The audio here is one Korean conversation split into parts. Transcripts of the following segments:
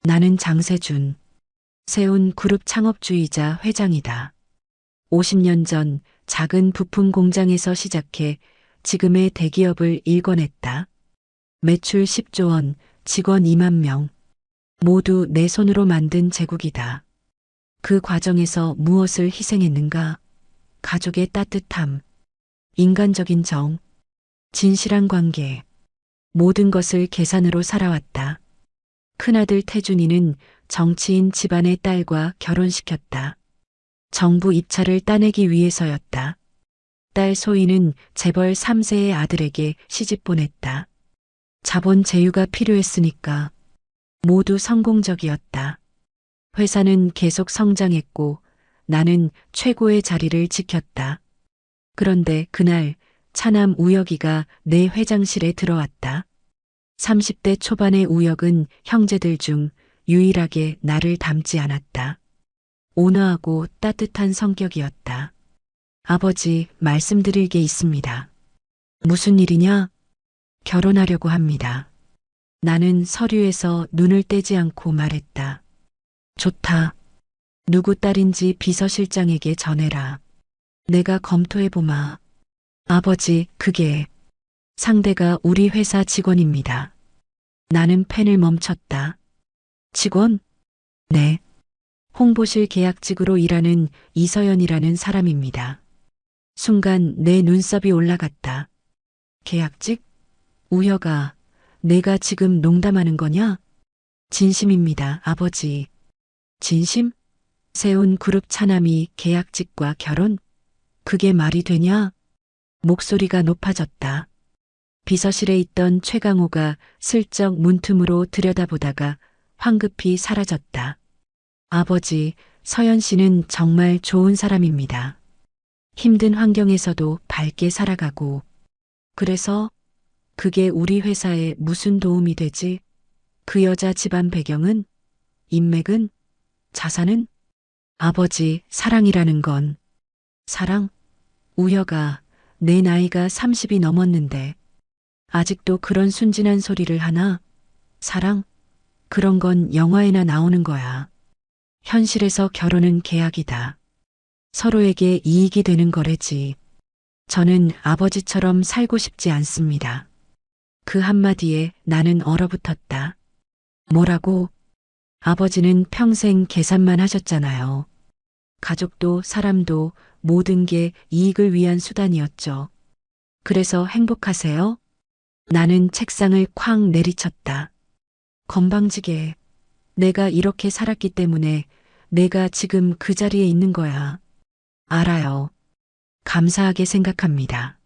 나는 장세준. 세운 그룹 창업주의자 회장이다. 50년 전 작은 부품 공장에서 시작해 지금의 대기업을 일궈냈다. 매출 10조 원, 직원 2만 명. 모두 내 손으로 만든 제국이다. 그 과정에서 무엇을 희생했는가? 가족의 따뜻함, 인간적인 정, 진실한 관계. 모든 것을 계산으로 살아왔다. 큰아들 태준이는 정치인 집안의 딸과 결혼시켰다. 정부 입찰을 따내기 위해서였다. 딸 소희는 재벌 3세의 아들에게 시집 보냈다. 자본 제휴가 필요했으니까. 모두 성공적이었다. 회사는 계속 성장했고 나는 최고의 자리를 지켰다. 그런데 그날 차남 우혁이가 내 회장실에 들어왔다. 30대 초반의 우혁은 형제들 중 유일하게 나를 닮지 않았다. 온화하고 따뜻한 성격이었다. 아버지, 말씀드릴 게 있습니다. 무슨 일이냐? 결혼하려고 합니다. 나는 서류에서 눈을 떼지 않고 말했다. 좋다. 누구 딸인지 비서실장에게 전해라. 내가 검토해보마. 아버지, 그게 상대가 우리 회사 직원입니다. 나는 펜을 멈췄다. 직원? 네. 홍보실 계약직으로 일하는 이서연이라는 사람입니다. 순간 내 눈썹이 올라갔다. 계약직? 우혁아, 내가 지금 농담하는 거냐? 진심입니다, 아버지. 진심? 세운 그룹 차남이 계약직과 결혼? 그게 말이 되냐? 목소리가 높아졌다. 비서실에 있던 최강호가 슬쩍 문틈으로 들여다보다가 황급히 사라졌다. 아버지, 서연 씨는 정말 좋은 사람입니다. 힘든 환경에서도 밝게 살아가고. 그래서 그게 우리 회사에 무슨 도움이 되지? 그 여자 집안 배경은? 인맥은? 자산은? 아버지, 사랑이라는 건. 사랑? 우혁아, 내 나이가 30이 넘었는데 아직도 그런 순진한 소리를 하나? 사랑? 그런 건 영화에나 나오는 거야. 현실에서 결혼은 계약이다. 서로에게 이익이 되는 거래지. 저는 아버지처럼 살고 싶지 않습니다. 그 한마디에 나는 얼어붙었다. 뭐라고? 아버지는 평생 계산만 하셨잖아요. 가족도 사람도 모든 게 이익을 위한 수단이었죠. 그래서 행복하세요? 나는 책상을 쾅 내리쳤다. 건방지게. 내가 이렇게 살았기 때문에 내가 지금 그 자리에 있는 거야. 알아요. 감사하게 생각합니다.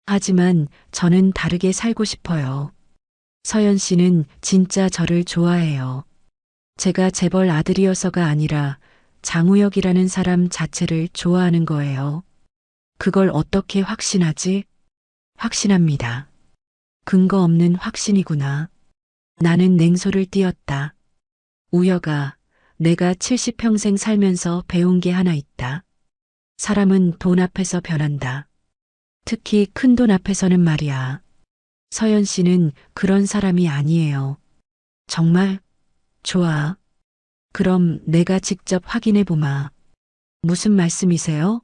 하지만 저는 다르게 살고 싶어요. 서연 씨는 진짜 저를 좋아해요. 제가 재벌 아들이어서가 아니라 장우혁이라는 사람 자체를 좋아하는 거예요. 그걸 어떻게 확신하지? 확신합니다. 근거 없는 확신이구나. 나는 냉소를 띄었다. 우혁아, 내가 70평생 살면서 배운 게 하나 있다. 사람은 돈 앞에서 변한다. 특히 큰 돈 앞에서는 말이야. 서연 씨는 그런 사람이 아니에요. 정말? 좋아. 그럼 내가 직접 확인해 보마. 무슨 말씀이세요?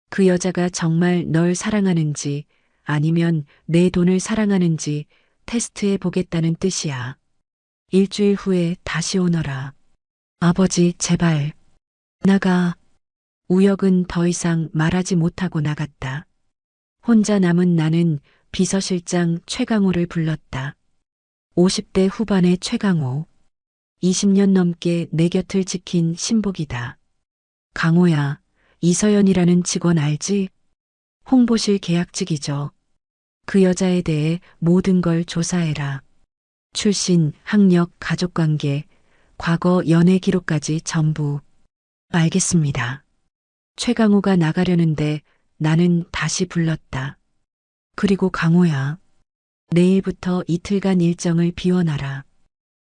그 여자가 정말 널 사랑하는지 아니면 내 돈을 사랑하는지 테스트해 보겠다는 뜻이야. 일주일 후에 다시 오너라. 아버지, 제발. 나가. 우혁은 더 이상 말하지 못하고 나갔다. 혼자 남은 나는 비서실장 최강호를 불렀다. 50대 후반의 최강호. 20년 넘게 내 곁을 지킨 신복이다. 강호야, 이서연이라는 직원 알지? 홍보실 계약직이죠. 그 여자에 대해 모든 걸 조사해라. 출신, 학력, 가족관계, 과거 연애 기록까지 전부. 알겠습니다. 최강호가 나가려는데 나는 다시 불렀다. 그리고 강호야, 내일부터 이틀간 일정을 비워놔라.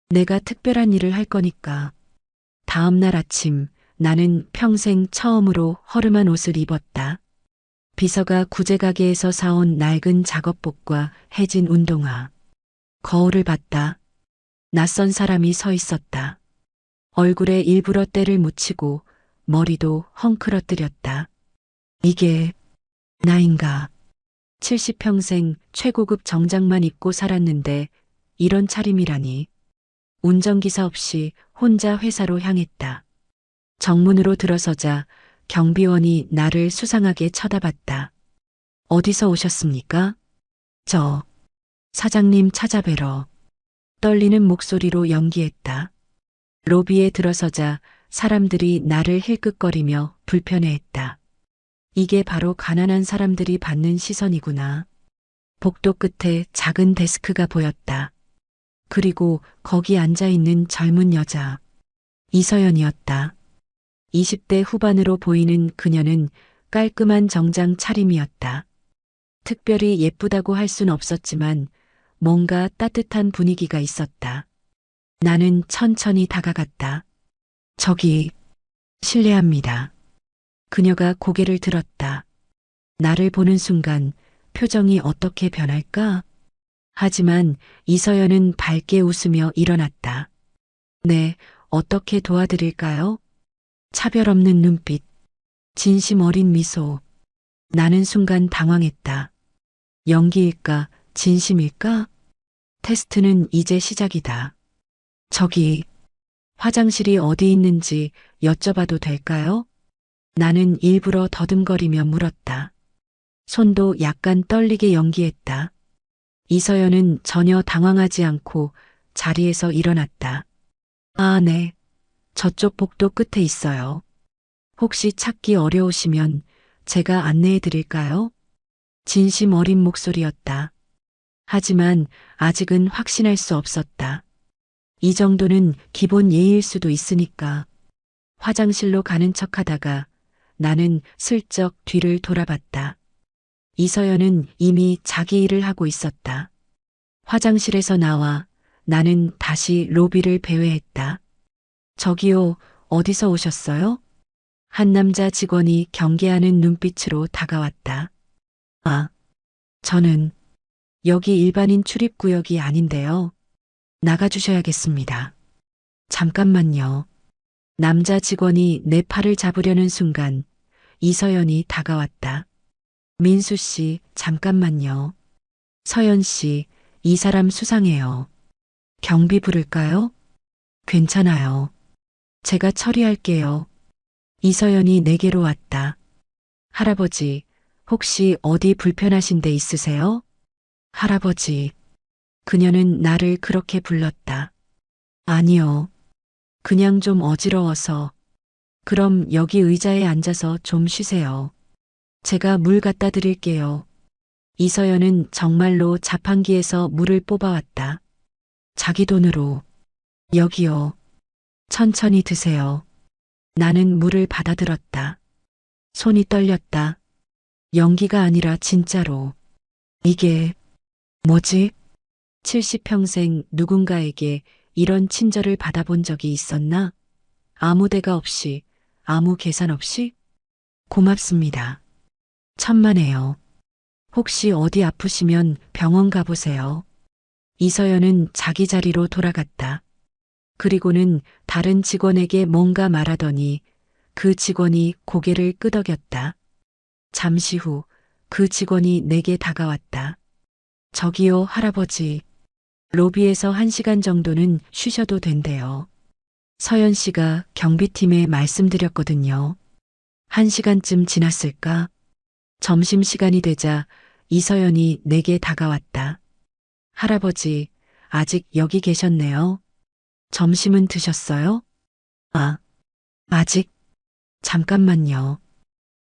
내가 특별한 일을 할 거니까. 다음 날 아침 나는 평생 처음으로 허름한 옷을 입었다. 비서가 구제가게에서 사온 낡은 작업복과 해진 운동화. 거울을 봤다. 낯선 사람이 서 있었다. 얼굴에 일부러 때를 묻히고 머리도 헝클어뜨렸다. 이게 나인가? 70평생 최고급 정장만 입고 살았는데 이런 차림이라니. 운전기사 없이 혼자 회사로 향했다. 정문으로 들어서자 경비원이 나를 수상하게 쳐다봤다. 어디서 오셨습니까? 저 사장님 찾아뵈러. 떨리는 목소리로 연기했다. 로비에 들어서자 사람들이 나를 힐끗거리며 불편해했다. 이게 바로 가난한 사람들이 받는 시선이구나. 복도 끝에 작은 데스크가 보였다. 그리고 거기 앉아있는 젊은 여자. 이서연이었다. 20대 후반으로 보이는 그녀는 깔끔한 정장 차림이었다. 특별히 예쁘다고 할 순 없었지만 뭔가 따뜻한 분위기가 있었다. 나는 천천히 다가갔다. 저기, 실례합니다. 그녀가 고개를 들었다. 나를 보는 순간 표정이 어떻게 변할까? 하지만 이서연은 밝게 웃으며 일어났다. 네, 어떻게 도와드릴까요? 차별 없는 눈빛, 진심 어린 미소. 나는 순간 당황했다. 연기일까, 진심일까? 테스트는 이제 시작이다. 저기, 화장실이 어디 있는지 여쭤봐도 될까요? 나는 일부러 더듬거리며 물었다. 손도 약간 떨리게 연기했다. 이서연은 전혀 당황하지 않고 자리에서 일어났다. 아, 네. 저쪽 복도 끝에 있어요. 혹시 찾기 어려우시면 제가 안내해 드릴까요? 진심 어린 목소리였다. 하지만 아직은 확신할 수 없었다. 이 정도는 기본 예의일 수도 있으니까. 화장실로 가는 척 하다가 나는 슬쩍 뒤를 돌아봤다. 이서연은 이미 자기 일을 하고 있었다. 화장실에서 나와 나는 다시 로비를 배회했다. 저기요, 어디서 오셨어요? 한 남자 직원이 경계하는 눈빛으로 다가왔다. 아, 저는 여기 일반인 출입구역이 아닌데요. 나가주셔야겠습니다. 잠깐만요. 남자 직원이 내 팔을 잡으려는 순간 이서연이 다가왔다. 민수 씨, 잠깐만요. 서연 씨, 이 사람 수상해요. 경비 부를까요? 괜찮아요. 제가 처리할게요. 이서연이 내게로 왔다. 할아버지, 혹시 어디 불편하신 데 있으세요? 할아버지. 그녀는 나를 그렇게 불렀다. 아니요. 그냥 좀 어지러워서. 그럼 여기 의자에 앉아서 좀 쉬세요. 제가 물 갖다 드릴게요. 이서연은 정말로 자판기에서 물을 뽑아왔다. 자기 돈으로. 여기요. 천천히 드세요. 나는 물을 받아들었다. 손이 떨렸다. 연기가 아니라 진짜로. 이게 뭐지? 70평생 누군가에게 이런 친절을 받아본 적이 있었나? 아무 대가 없이, 아무 계산 없이? 고맙습니다. 천만에요. 혹시 어디 아프시면 병원 가보세요. 이서연은 자기 자리로 돌아갔다. 그리고는 다른 직원에게 뭔가 말하더니 그 직원이 고개를 끄덕였다. 잠시 후 그 직원이 내게 다가왔다. 저기요, 할아버지. 로비에서 1시간 정도는 쉬셔도 된대요. 서연 씨가 경비팀에 말씀드렸거든요. 1시간쯤 지났을까? 점심시간이 되자 이서연이 내게 다가왔다. 할아버지, 아직 여기 계셨네요. 점심은 드셨어요? 아, 아직? 잠깐만요.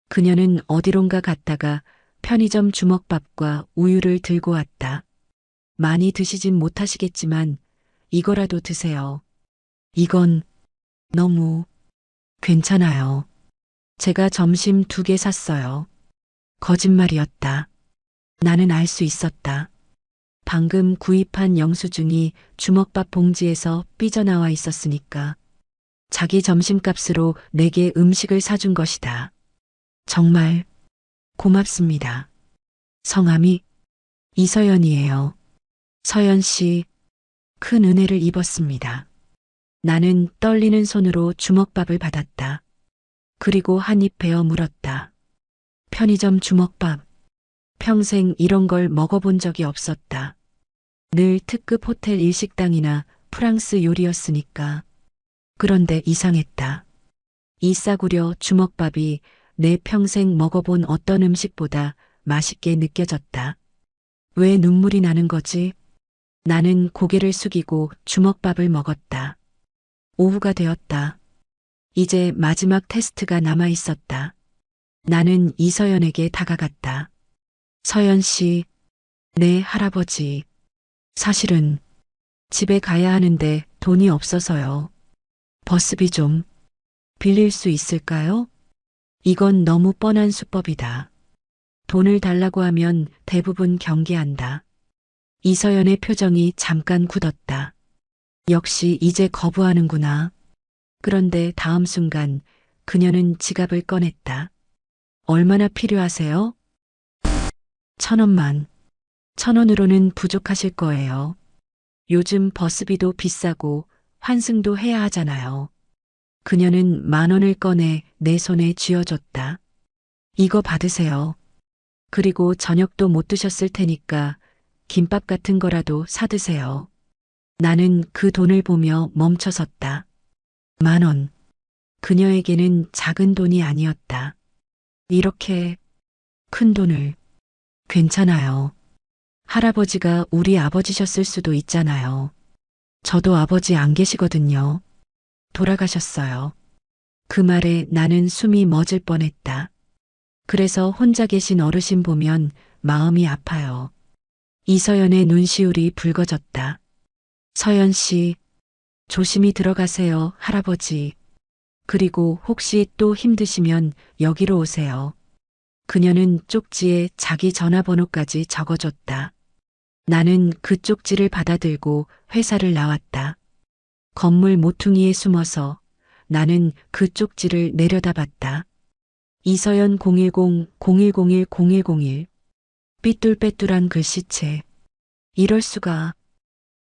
그녀는 어디론가 갔다가 편의점 주먹밥과 우유를 들고 왔다. 많이 드시진 못하시겠지만 이거라도 드세요. 이건 너무 괜찮아요. 제가 점심 2개 샀어요. 거짓말이었다. 나는 알 수 있었다. 방금 구입한 영수증이 주먹밥 봉지에서 삐져나와 있었으니까. 자기 점심값으로 내게 음식을 사준 것이다. 정말 고맙습니다. 성함이 이서연이에요. 서연 씨, 큰 은혜를 입었습니다. 나는 떨리는 손으로 주먹밥을 받았다. 그리고 한 입 베어 물었다. 편의점 주먹밥. 평생 이런 걸 먹어본 적이 없었다. 늘 특급 호텔 일식당이나 프랑스 요리였으니까. 그런데 이상했다. 이 싸구려 주먹밥이 내 평생 먹어본 어떤 음식보다 맛있게 느껴졌다. 왜 눈물이 나는 거지? 나는 고개를 숙이고 주먹밥을 먹었다. 오후가 되었다. 이제 마지막 테스트가 남아 있었다. 나는 이서연에게 다가갔다. 서연 씨, 네, 할아버지. 사실은 집에 가야 하는데 돈이 없어서요. 버스비 좀 빌릴 수 있을까요? 이건 너무 뻔한 수법이다. 돈을 달라고 하면 대부분 경계한다. 이서연의 표정이 잠깐 굳었다. 역시 이제 거부하는구나. 그런데 다음 순간 그녀는 지갑을 꺼냈다. 얼마나 필요하세요? 1,000원만. 1,000원으로는 부족하실 거예요. 요즘 버스비도 비싸고 환승도 해야 하잖아요. 그녀는 10,000원을 꺼내 내 손에 쥐어줬다. 이거 받으세요. 그리고 저녁도 못 드셨을 테니까 김밥 같은 거라도 사드세요. 나는 그 돈을 보며 멈춰섰다. 10,000원. 그녀에게는 작은 돈이 아니었다. 이렇게 큰 돈을. 괜찮아요. 할아버지가 우리 아버지셨을 수도 있잖아요. 저도 아버지 안 계시거든요. 돌아가셨어요. 그 말에 나는 숨이 멎을 뻔했다. 그래서 혼자 계신 어르신 보면 마음이 아파요. 이서연의 눈시울이 붉어졌다. 서연 씨, 조심히 들어가세요, 할아버지. 그리고 혹시 또 힘드시면 여기로 오세요. 그녀는 쪽지에 자기 전화번호까지 적어줬다. 나는 그 쪽지를 받아들고 회사를 나왔다. 건물 모퉁이에 숨어서 나는 그 쪽지를 내려다봤다. 이서연 010-0101-0101. 삐뚤빼뚤한 글씨체. 이럴 수가.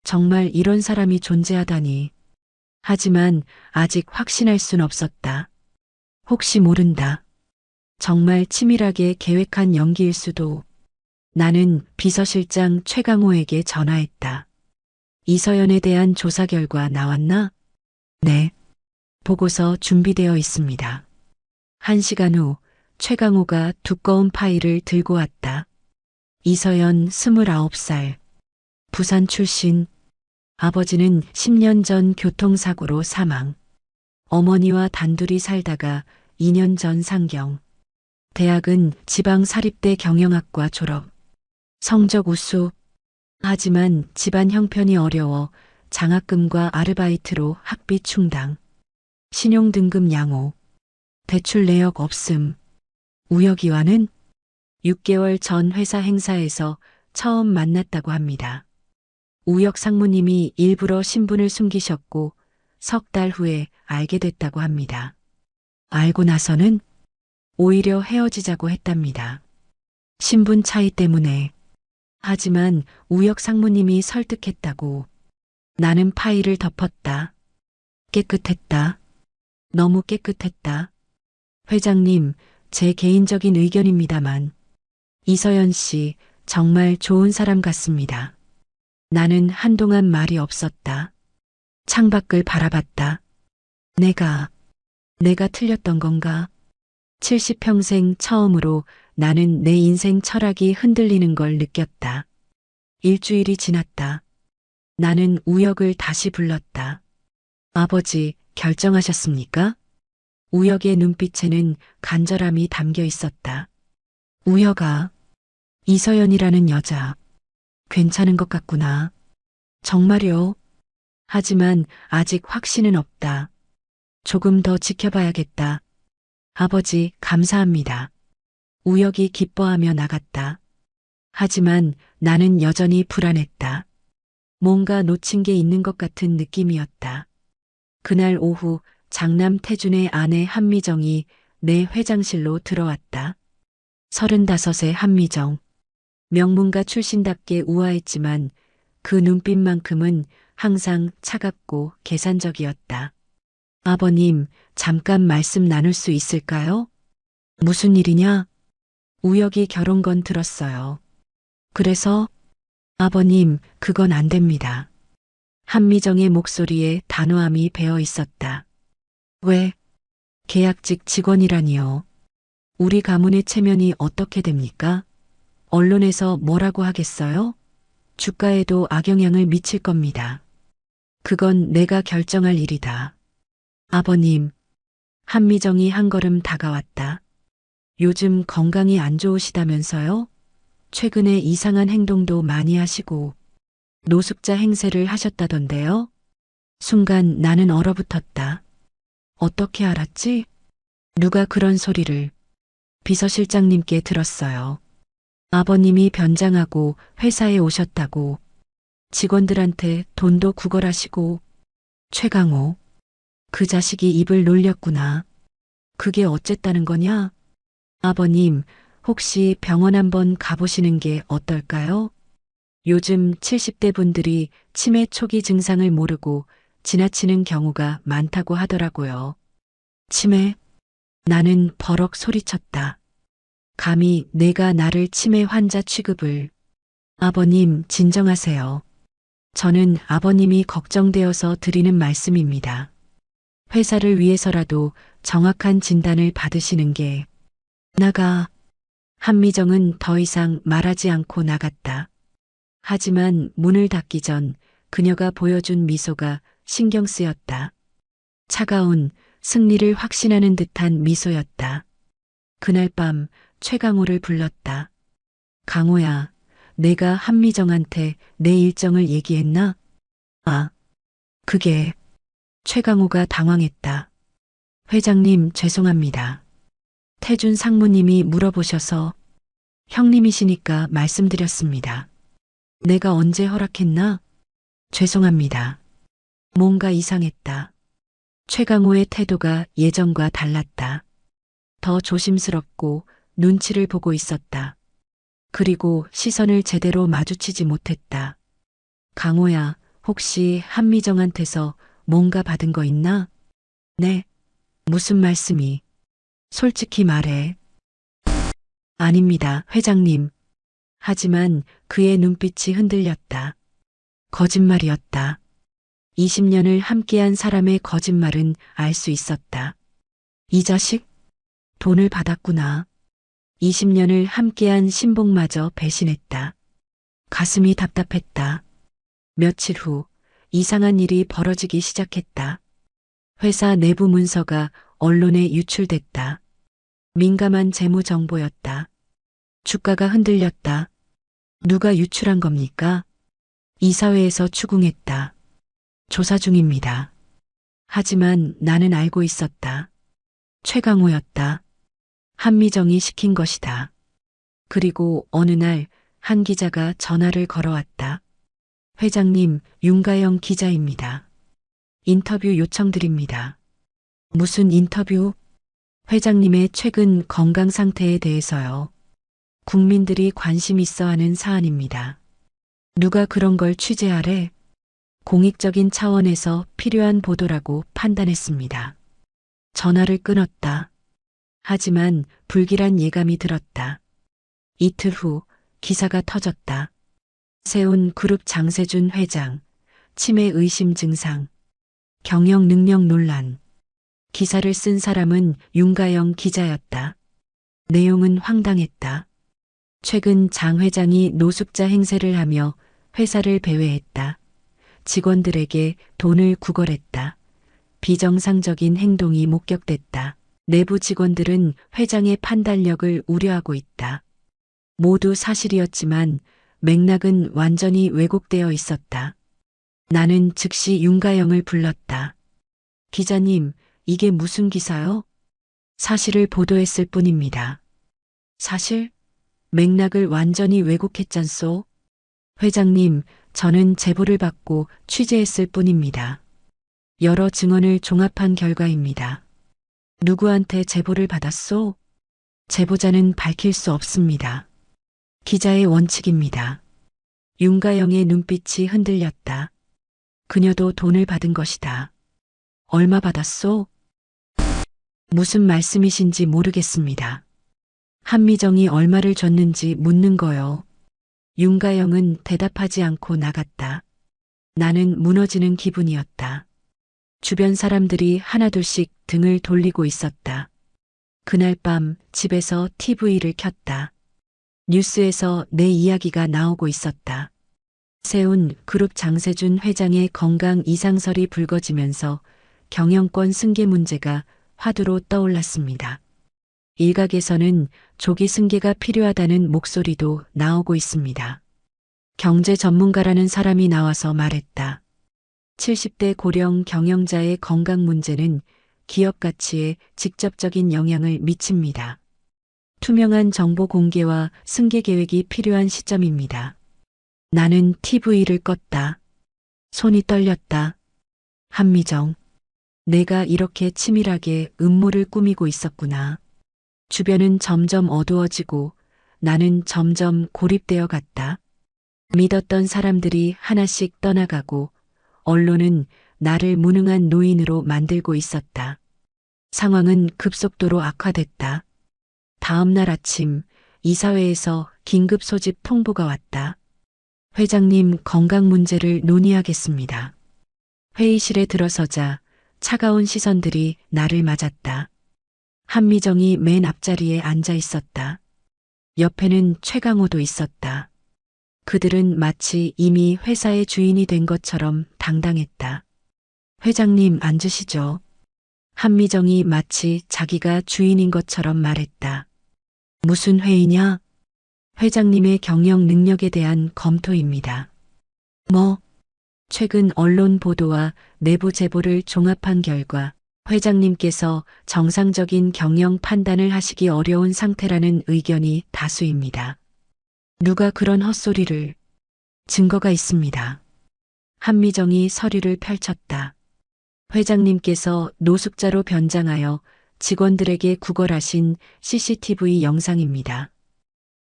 정말 이런 사람이 존재하다니. 하지만 아직 확신할 순 없었다. 혹시 모른다. 정말 치밀하게 계획한 연기일 수도. 나는 비서실장 최강호에게 전화했다. 이서연에 대한 조사 결과 나왔나? 네. 보고서 준비되어 있습니다. 1시간 후 최강호가 두꺼운 파일을 들고 왔다. 이서연 29살. 부산 출신. 아버지는 10년 전 교통사고로 사망. 어머니와 단둘이 살다가 2년 전 상경. 대학은 지방사립대 경영학과 졸업. 성적 우수. 하지만 집안 형편이 어려워 장학금과 아르바이트로 학비 충당. 신용등급 양호. 대출 내역 없음. 우혁이와는 6개월 전 회사 행사에서 처음 만났다고 합니다. 우혁 상무님이 일부러 신분을 숨기셨고 석 달 후에 알게 됐다고 합니다. 알고 나서는 오히려 헤어지자고 했답니다. 신분 차이 때문에. 하지만 우혁 상무님이 설득했다고. 나는 파일을 덮었다. 깨끗했다. 너무 깨끗했다. 회장님, 제 개인적인 의견입니다만 이서연 씨 정말 좋은 사람 같습니다. 나는 한동안 말이 없었다. 창밖을 바라봤다. 내가 틀렸던 건가? 70평생 처음으로 나는 내 인생 철학이 흔들리는 걸 느꼈다. 일주일이 지났다. 나는 우혁을 다시 불렀다. 아버지, 결정하셨습니까? 우혁의 눈빛에는 간절함이 담겨 있었다. 우혁아, 이서연이라는 여자, 괜찮은 것 같구나. 정말요? 하지만 아직 확신은 없다. 조금 더 지켜봐야겠다. 아버지, 감사합니다. 우혁이 기뻐하며 나갔다. 하지만 나는 여전히 불안했다. 뭔가 놓친 게 있는 것 같은 느낌이었다. 그날 오후 장남 태준의 아내 한미정이 내 회장실로 들어왔다. 35의 한미정. 명문가 출신답게 우아했지만 그 눈빛만큼은 항상 차갑고 계산적이었다. 아버님, 잠깐 말씀 나눌 수 있을까요? 무슨 일이냐? 우혁이 결혼건 들었어요. 그래서 아버님, 그건 안 됩니다. 한미정의 목소리에 단호함이 배어 있었다. 왜? 계약직 직원이라니요. 우리 가문의 체면이 어떻게 됩니까? 언론에서 뭐라고 하겠어요? 주가에도 악영향을 미칠 겁니다. 그건 내가 결정할 일이다. 아버님, 한미정이 한 걸음 다가왔다. 요즘 건강이 안 좋으시다면서요? 최근에 이상한 행동도 많이 하시고 노숙자 행세를 하셨다던데요? 순간 나는 얼어붙었다. 어떻게 알았지? 누가 그런 소리를 비서실장님께 들었어요. 아버님이 변장하고 회사에 오셨다고 직원들한테 돈도 구걸하시고 최강호, 그 자식이 입을 놀렸구나. 그게 어쨌다는 거냐? 아버님, 혹시 병원 한번 가보시는 게 어떨까요? 요즘 70대 분들이 치매 초기 증상을 모르고 지나치는 경우가 많다고 하더라고요. 치매? 나는 버럭 소리쳤다. 감히 내가 나를 치매 환자 취급을. 아버님, 진정하세요. 저는 아버님이 걱정되어서 드리는 말씀입니다. 회사를 위해서라도 정확한 진단을 받으시는 게. 한미정은 더 이상 말하지 않고 나갔다. 하지만 문을 닫기 전 그녀가 보여준 미소가 신경 쓰였다. 차가운 승리를 확신하는 듯한 미소였다. 그날 밤 최강호를 불렀다. 강호야, 내가 한미정한테 내 일정을 얘기했나? 아, 그게. 최강호가 당황했다. 회장님, 죄송합니다. 태준 상무님이 물어보셔서 형님이시니까 말씀드렸습니다. 내가 언제 허락했나? 죄송합니다. 뭔가 이상했다. 최강호의 태도가 예전과 달랐다. 더 조심스럽고 눈치를 보고 있었다. 그리고 시선을 제대로 마주치지 못했다. 강호야, 혹시 한미정한테서 뭔가 받은 거 있나? 네. 무슨 말씀이? 솔직히 말해. 아닙니다, 회장님. 하지만 그의 눈빛이 흔들렸다. 거짓말이었다. 20년을 함께한 사람의 거짓말은 알 수 있었다. 이 자식? 돈을 받았구나. 20년을 함께한 신복마저 배신했다. 가슴이 답답했다. 며칠 후 이상한 일이 벌어지기 시작했다. 회사 내부 문서가 언론에 유출됐다. 민감한 재무 정보였다. 주가가 흔들렸다. 누가 유출한 겁니까? 이사회에서 추궁했다. 조사 중입니다. 하지만 나는 알고 있었다. 최강호였다. 한미정이 시킨 것이다. 그리고 어느 날 한 기자가 전화를 걸어왔다. 회장님, 윤가영 기자입니다. 인터뷰 요청드립니다. 무슨 인터뷰? 회장님의 최근 건강 상태에 대해서요. 국민들이 관심 있어 하는 사안입니다. 누가 그런 걸 취재하래? 공익적인 차원에서 필요한 보도라고 판단했습니다. 전화를 끊었다. 하지만 불길한 예감이 들었다. 이틀 후 기사가 터졌다. 세운 그룹 장세준 회장, 치매 의심 증상, 경영 능력 논란. 기사를 쓴 사람은 윤가영 기자였다. 내용은 황당했다. 최근 장 회장이 노숙자 행세를 하며 회사를 배회했다. 직원들에게 돈을 구걸했다. 비정상적인 행동이 목격됐다. 내부 직원들은 회장의 판단력을 우려하고 있다. 모두 사실이었지만 맥락은 완전히 왜곡되어 있었다. 나는 즉시 윤가영을 불렀다. 기자님, 이게 무슨 기사요? 사실을 보도했을 뿐입니다. 사실? 맥락을 완전히 왜곡했잖소. 회장님, 저는 제보를 받고 취재했을 뿐입니다. 여러 증언을 종합한 결과입니다. 누구한테 제보를 받았소? 제보자는 밝힐 수 없습니다. 기자의 원칙입니다. 윤가영의 눈빛이 흔들렸다. 그녀도 돈을 받은 것이다. 얼마 받았소? 무슨 말씀이신지 모르겠습니다. 한미정이 얼마를 줬는지 묻는 거요. 윤가영은 대답하지 않고 나갔다. 나는 무너지는 기분이었다. 주변 사람들이 하나둘씩 등을 돌리고 있었다. 그날 밤 집에서 TV를 켰다. 뉴스에서 내 이야기가 나오고 있었다. 세운 그룹 장세준 회장의 건강 이상설이 불거지면서 경영권 승계 문제가 화두로 떠올랐습니다. 일각에서는 조기 승계가 필요하다는 목소리도 나오고 있습니다. 경제 전문가라는 사람이 나와서 말했다. 70대 고령 경영자의 건강 문제는 기업 가치에 직접적인 영향을 미칩니다. 투명한 정보 공개와 승계 계획이 필요한 시점입니다. 나는 TV를 껐다. 손이 떨렸다. 한미정, 내가 이렇게 치밀하게 음모를 꾸미고 있었구나. 주변은 점점 어두워지고 나는 점점 고립되어 갔다. 믿었던 사람들이 하나씩 떠나가고 언론은 나를 무능한 노인으로 만들고 있었다. 상황은 급속도로 악화됐다. 다음 날 아침 이사회에서 긴급 소집 통보가 왔다. 회장님 건강 문제를 논의하겠습니다. 회의실에 들어서자 차가운 시선들이 나를 맞았다. 한미정이 맨 앞자리에 앉아 있었다. 옆에는 최강호도 있었다. 그들은 마치 이미 회사의 주인이 된 것처럼 당당했다. 회장님 앉으시죠. 한미정이 마치 자기가 주인인 것처럼 말했다. 무슨 회의냐? 회장님의 경영 능력에 대한 검토입니다. 뭐? 최근 언론 보도와 내부 제보를 종합한 결과 회장님께서 정상적인 경영 판단을 하시기 어려운 상태라는 의견이 다수입니다. 누가 그런 헛소리를? 증거가 있습니다. 한미정이 서류를 펼쳤다. 회장님께서 노숙자로 변장하여 직원들에게 구걸하신 CCTV 영상입니다.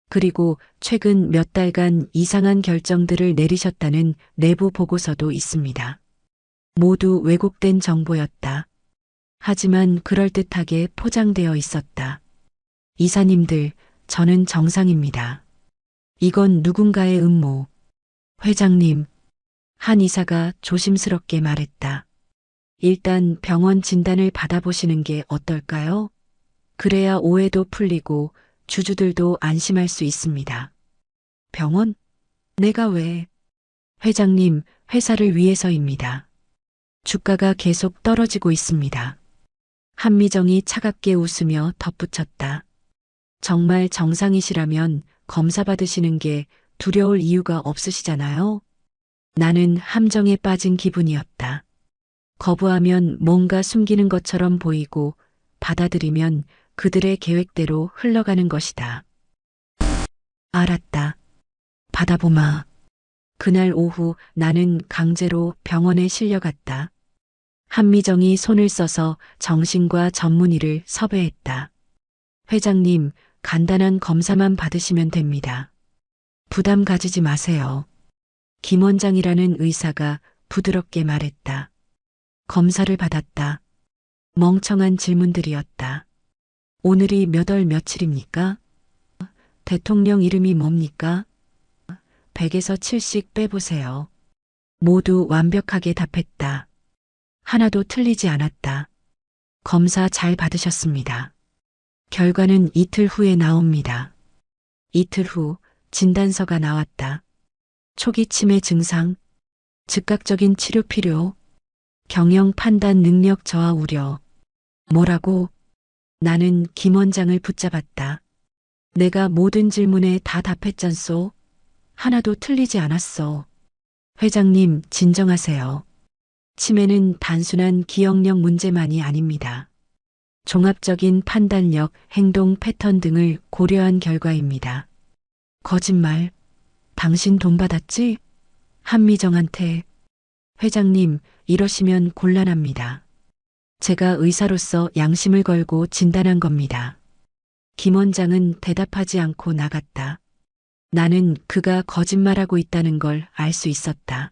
그리고 최근 몇 달간 이상한 결정들을 내리셨다는 내부 보고서도 있습니다. 모두 왜곡된 정보였다. 하지만 그럴듯하게 포장되어 있었다. 이사님들, 저는 정상입니다. 이건 누군가의 음모. 회장님, 한 이사가 조심스럽게 말했다. 일단 병원 진단을 받아보시는 게 어떨까요? 그래야 오해도 풀리고 주주들도 안심할 수 있습니다. 병원? 내가 왜? 회장님, 회사를 위해서입니다. 주가가 계속 떨어지고 있습니다. 한미정이 차갑게 웃으며 덧붙였다. 정말 정상이시라면 검사 받으시는 게 두려울 이유가 없으시잖아요. 나는 함정에 빠진 기분이었다. 거부하면 뭔가 숨기는 것처럼 보이고 받아들이면 그들의 계획대로 흘러가는 것이다. 알았다. 받아보마. 그날 오후 나는 강제로 병원에 실려갔다. 한미정이 손을 써서 정신과 전문의를 섭외했다. 회장님, 간단한 검사만 받으시면 됩니다. 부담 가지지 마세요. 김 원장이라는 의사가 부드럽게 말했다. 검사를 받았다. 멍청한 질문들이었다. 오늘이 몇 월 며칠입니까? 대통령 이름이 뭡니까? 100에서 7씩 빼보세요. 모두 완벽하게 답했다. 하나도 틀리지 않았다. 검사 잘 받으셨습니다. 결과는 이틀 후에 나옵니다. 이틀 후 진단서가 나왔다. 초기 치매 증상, 즉각적인 치료 필요, 경영 판단 능력 저하 우려. 뭐라고? 나는 김 원장을 붙잡았다. 내가 모든 질문에 다 답했잖소. 하나도 틀리지 않았어. 회장님, 진정하세요. 치매는 단순한 기억력 문제만이 아닙니다. 종합적인 판단력, 행동 패턴 등을 고려한 결과입니다. 거짓말. 당신 돈 받았지? 한미정한테. 회장님, 이러시면 곤란합니다. 제가 의사로서 양심을 걸고 진단한 겁니다. 김 원장은 대답하지 않고 나갔다. 나는 그가 거짓말하고 있다는 걸 알 수 있었다.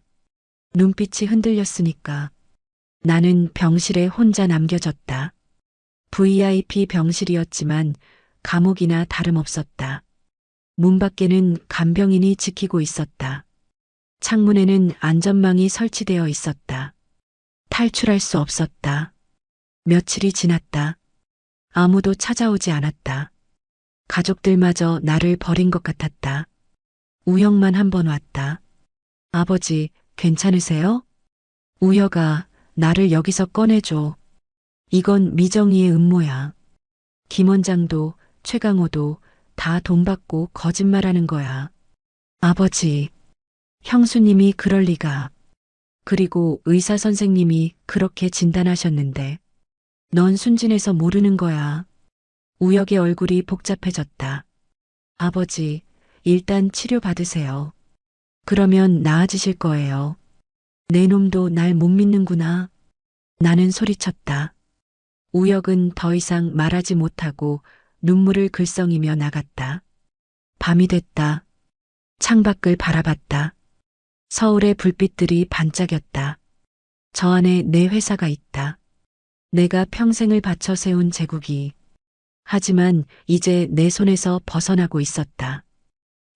눈빛이 흔들렸으니까. 나는 병실에 혼자 남겨졌다. VIP 병실이었지만 감옥이나 다름없었다. 문 밖에는 간병인이 지키고 있었다. 창문에는 안전망이 설치되어 있었다. 탈출할 수 없었다. 며칠이 지났다. 아무도 찾아오지 않았다. 가족들마저 나를 버린 것 같았다. 우혁만 한 번 왔다. 아버지, 괜찮으세요? 우혁아, 나를 여기서 꺼내줘. 이건 미정이의 음모야. 김 원장도 최강호도 다 돈 받고 거짓말하는 거야. 아버지, 형수님이 그럴 리가. 그리고 의사 선생님이 그렇게 진단하셨는데 넌 순진해서 모르는 거야. 우혁의 얼굴이 복잡해졌다. 아버지, 일단 치료받으세요. 그러면 나아지실 거예요. 내 놈도 날 못 믿는구나. 나는 소리쳤다. 우혁은 더 이상 말하지 못하고 눈물을 글썽이며 나갔다. 밤이 됐다. 창밖을 바라봤다. 서울의 불빛들이 반짝였다. 저 안에 내 회사가 있다. 내가 평생을 바쳐 세운 제국이. 하지만 이제 내 손에서 벗어나고 있었다.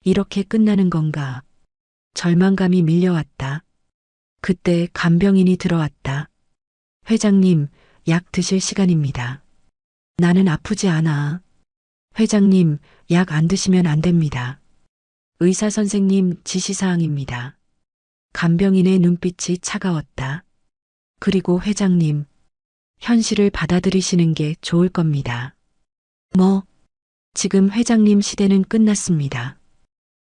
이렇게 끝나는 건가? 절망감이 밀려왔다. 그때 간병인이 들어왔다. 회장님, 약 드실 시간입니다. 나는 아프지 않아. 회장님, 약 안 드시면 안 됩니다. 의사 선생님 지시사항입니다. 간병인의 눈빛이 차가웠다. 그리고 회장님, 현실을 받아들이시는 게 좋을 겁니다. 뭐, 지금 회장님 시대는 끝났습니다.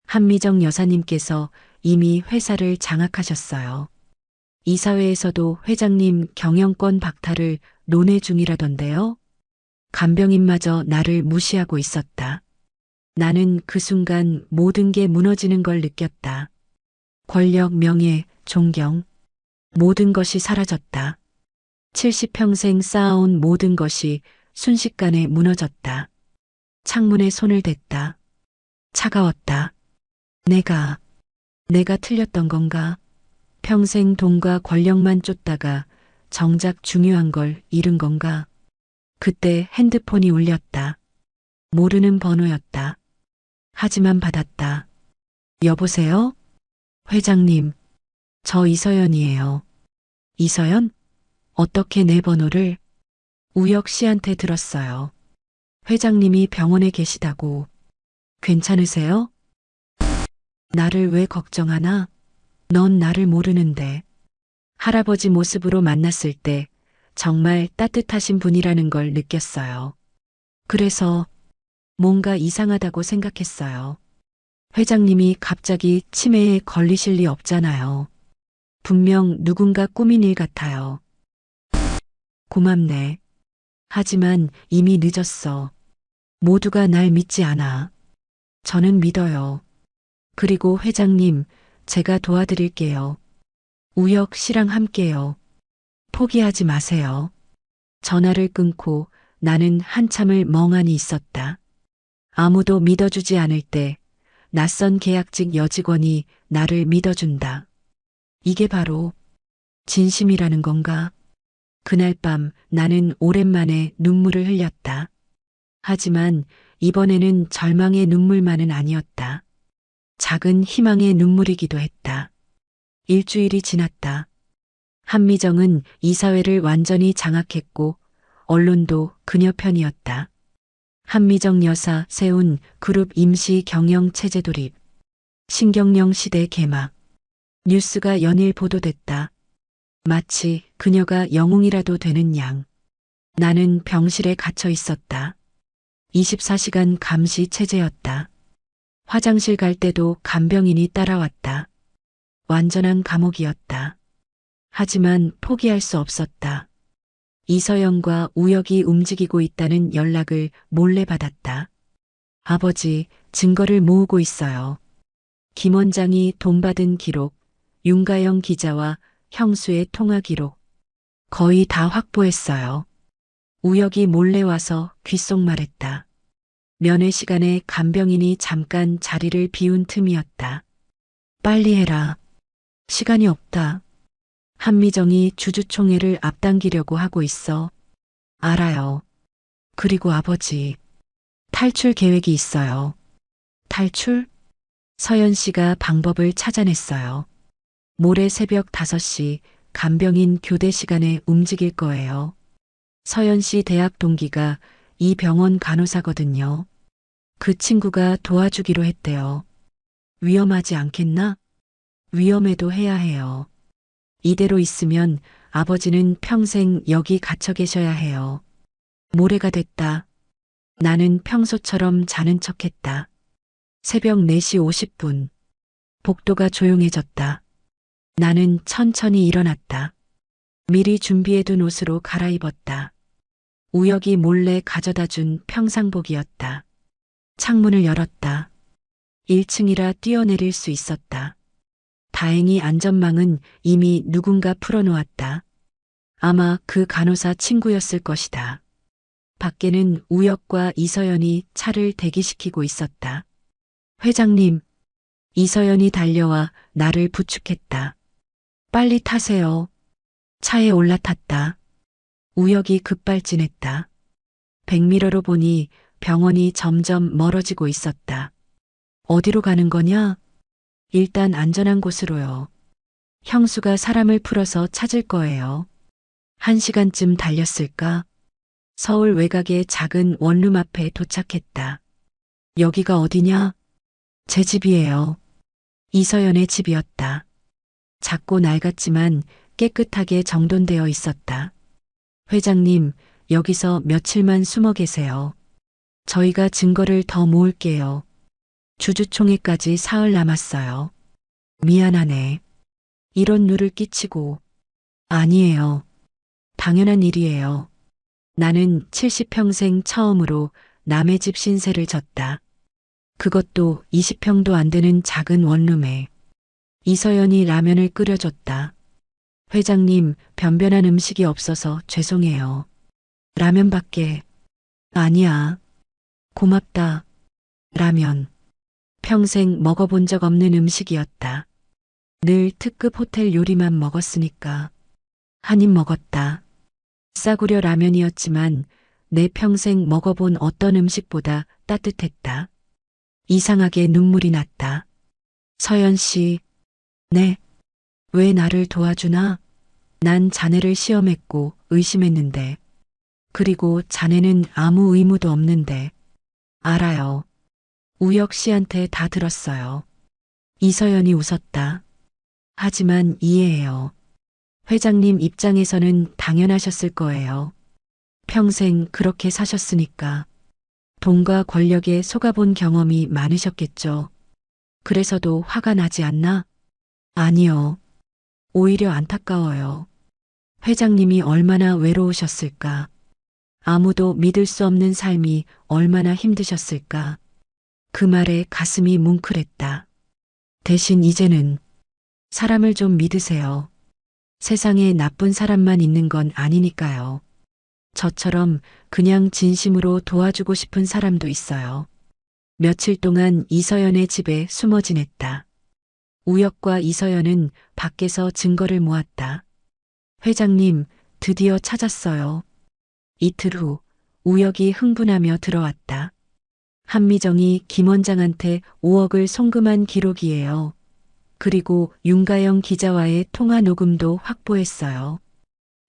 한미정 여사님께서 이미 회사를 장악하셨어요. 이사회에서도 회장님 경영권 박탈을 논의 중이라던데요. 간병인마저 나를 무시하고 있었다. 나는 그 순간 모든 게 무너지는 걸 느꼈다. 권력, 명예, 존경, 모든 것이 사라졌다. 70평생 쌓아온 모든 것이 순식간에 무너졌다. 창문에 손을 댔다. 차가웠다. 내가 틀렸던 건가? 평생 돈과 권력만 쫓다가 정작 중요한 걸 잃은 건가? 그때 핸드폰이 울렸다. 모르는 번호였다. 하지만 받았다. 여보세요? 회장님, 저 이서연이에요. 이서연? 어떻게 내 번호를? 우혁 씨한테 들었어요. 회장님이 병원에 계시다고. 괜찮으세요? 나를 왜 걱정하나? 넌 나를 모르는데. 할아버지 모습으로 만났을 때 정말 따뜻하신 분이라는 걸 느꼈어요. 그래서 뭔가 이상하다고 생각했어요. 회장님이 갑자기 치매에 걸리실 리 없잖아요. 분명 누군가 꾸민 일 같아요. 고맙네. 하지만 이미 늦었어. 모두가 날 믿지 않아. 저는 믿어요. 그리고 회장님, 제가 도와드릴게요. 우혁 씨랑 함께요. 포기하지 마세요. 전화를 끊고 나는 한참을 멍하니 있었다. 아무도 믿어주지 않을 때 낯선 계약직 여직원이 나를 믿어준다. 이게 바로 진심이라는 건가? 그날 밤 나는 오랜만에 눈물을 흘렸다. 하지만 이번에는 절망의 눈물만은 아니었다. 작은 희망의 눈물이기도 했다. 일주일이 지났다. 한미정은 이사회를 완전히 장악했고 언론도 그녀 편이었다. 한미정 여사 세운 그룹 임시 경영 체제 도입. 신경영 시대 개막. 뉴스가 연일 보도됐다. 마치 그녀가 영웅이라도 되는 양. 나는 병실에 갇혀 있었다. 24시간 감시 체제였다. 화장실 갈 때도 간병인이 따라왔다. 완전한 감옥이었다. 하지만 포기할 수 없었다. 이서영과 우혁이 움직이고 있다는 연락을 몰래 받았다. 아버지, 증거를 모으고 있어요. 김 원장이 돈 받은 기록, 윤가영 기자와 형수의 통화 기록. 거의 다 확보했어요. 우혁이 몰래 와서 귓속말했다. 면회 시간에 간병인이 잠깐 자리를 비운 틈이었다. 빨리 해라. 시간이 없다. 한미정이 주주총회를 앞당기려고 하고 있어. 알아요. 그리고 아버지, 탈출 계획이 있어요. 탈출? 서연 씨가 방법을 찾아냈어요. 모레 새벽 5시 간병인 교대 시간에 움직일 거예요. 서연 씨 대학 동기가 이 병원 간호사거든요. 그 친구가 도와주기로 했대요. 위험하지 않겠나? 위험해도 해야 해요. 이대로 있으면 아버지는 평생 여기 갇혀 계셔야 해요. 모레가 됐다. 나는 평소처럼 자는 척했다. 새벽 4시 50분. 복도가 조용해졌다. 나는 천천히 일어났다. 미리 준비해둔 옷으로 갈아입었다. 우혁이 몰래 가져다 준 평상복이었다. 창문을 열었다. 1층이라 뛰어내릴 수 있었다. 다행히 안전망은 이미 누군가 풀어놓았다. 아마 그 간호사 친구였을 것이다. 밖에는 우혁과 이서연이 차를 대기시키고 있었다. 회장님, 이서연이 달려와 나를 부축했다. 빨리 타세요. 차에 올라탔다. 우혁이 급발진했다. 백미러로 보니 병원이 점점 멀어지고 있었다. 어디로 가는 거냐? 일단 안전한 곳으로요. 형수가 사람을 풀어서 찾을 거예요. 1시간쯤 달렸을까? 서울 외곽의 작은 원룸 앞에 도착했다. 여기가 어디냐? 제 집이에요. 이서연의 집이었다. 작고 낡았지만 깨끗하게 정돈되어 있었다. 회장님, 여기서 며칠만 숨어 계세요. 저희가 증거를 더 모을게요. 주주총회까지 사흘 남았어요. 미안하네. 이런 누를 끼치고. 아니에요. 당연한 일이에요. 나는 70평생 처음으로 남의 집 신세를 졌다. 그것도 20평도 안 되는 작은 원룸에. 이서연이 라면을 끓여줬다. 회장님, 변변한 음식이 없어서 죄송해요. 라면밖에. 아니야. 고맙다. 라면. 평생 먹어본 적 없는 음식이었다. 늘 특급 호텔 요리만 먹었으니까. 한 입 먹었다. 싸구려 라면이었지만 내 평생 먹어본 어떤 음식보다 따뜻했다. 이상하게 눈물이 났다. 서연 씨, 네. 왜 나를 도와주나? 난 자네를 시험했고 의심했는데. 그리고 자네는 아무 의무도 없는데. 알아요. 우혁 씨한테 다 들었어요. 이서연이 웃었다. 하지만 이해해요. 회장님 입장에서는 당연하셨을 거예요. 평생 그렇게 사셨으니까. 돈과 권력에 속아본 경험이 많으셨겠죠. 그래서도 화가 나지 않나? 아니요. 오히려 안타까워요. 회장님이 얼마나 외로우셨을까. 아무도 믿을 수 없는 삶이 얼마나 힘드셨을까. 그 말에 가슴이 뭉클했다. 대신 이제는 사람을 좀 믿으세요. 세상에 나쁜 사람만 있는 건 아니니까요. 저처럼 그냥 진심으로 도와주고 싶은 사람도 있어요. 며칠 동안 이서연의 집에 숨어 지냈다. 우혁과 이서연은 밖에서 증거를 모았다. 회장님, 드디어 찾았어요. 이틀 후 우혁이 흥분하며 들어왔다. 한미정이 김 원장한테 5억을 송금한 기록이에요. 그리고 윤가영 기자와의 통화 녹음도 확보했어요.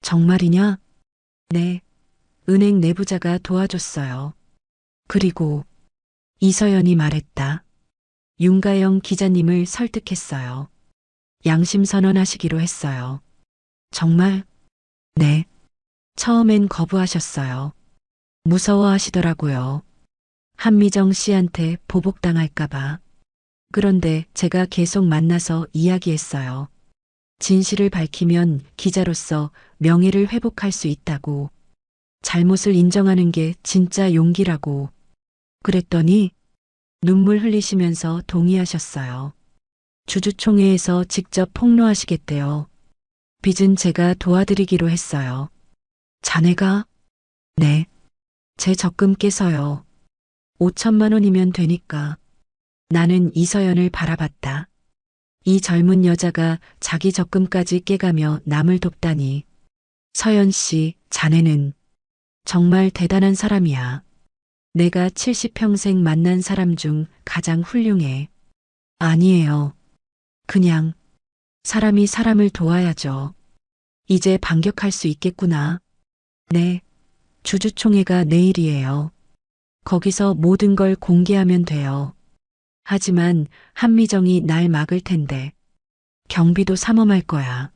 정말이냐? 네. 은행 내부자가 도와줬어요. 그리고 이서연이 말했다. 윤가영 기자님을 설득했어요. 양심 선언하시기로 했어요. 정말? 네. 처음엔 거부하셨어요. 무서워하시더라고요. 한미정 씨한테 보복당할까봐. 그런데 제가 계속 만나서 이야기했어요. 진실을 밝히면 기자로서 명예를 회복할 수 있다고. 잘못을 인정하는 게 진짜 용기라고. 그랬더니 눈물 흘리시면서 동의하셨어요. 주주총회에서 직접 폭로하시겠대요. 빚은 제가 도와드리기로 했어요. 자네가? 네. 제 적금 깨서요. 5천만 원이면 되니까. 나는 이서연을 바라봤다. 이 젊은 여자가 자기 적금까지 깨가며 남을 돕다니. 서연 씨, 자네는 정말 대단한 사람이야. 내가 70평생 만난 사람 중 가장 훌륭해. 아니에요. 그냥 사람이 사람을 도와야죠. 이제 반격할 수 있겠구나. 네, 주주총회가 내일이에요. 거기서 모든 걸 공개하면 돼요. 하지만 한미정이 날 막을 텐데 경비도 삼엄할 거야.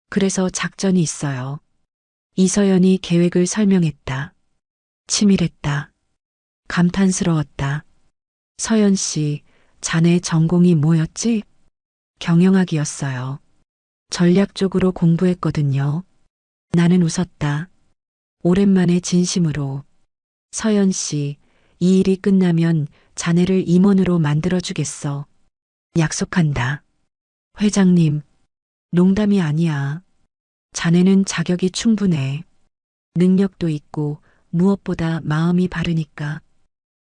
그래서 작전이 있어요. 이서연이 계획을 설명했다. 치밀했다. 감탄스러웠다. 서연 씨, 자네 전공이 뭐였지? 경영학이었어요. 전략적으로 공부했거든요. 나는 웃었다. 오랜만에 진심으로. 서연 씨, 이 일이 끝나면 자네를 임원으로 만들어주겠어. 약속한다. 회장님, 농담이 아니야. 자네는 자격이 충분해. 능력도 있고 무엇보다 마음이 바르니까.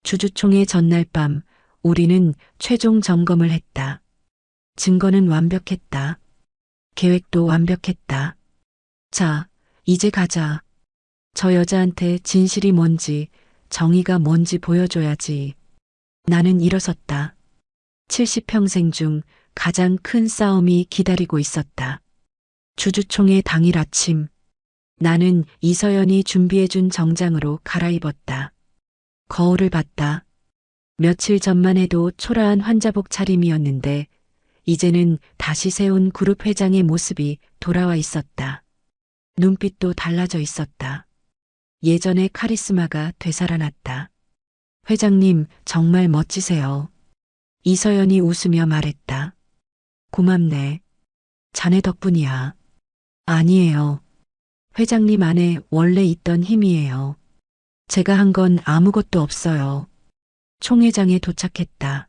주주총회 전날 밤 우리는 최종 점검을 했다. 증거는 완벽했다. 계획도 완벽했다. 자, 이제 가자. 저 여자한테 진실이 뭔지, 정의가 뭔지 보여줘야지. 나는 일어섰다. 70평생 중 가장 큰 싸움이 기다리고 있었다. 주주총회 당일 아침, 나는 이서연이 준비해준 정장으로 갈아입었다. 거울을 봤다. 며칠 전만 해도 초라한 환자복 차림이었는데 이제는 다시 세운 그룹 회장의 모습이 돌아와 있었다. 눈빛도 달라져 있었다. 예전의 카리스마가 되살아났다. 회장님, 정말 멋지세요. 이서연이 웃으며 말했다. 고맙네. 자네 덕분이야. 아니에요. 회장님 안에 원래 있던 힘이에요. 제가 한 건 아무것도 없어요. 총회장에 도착했다.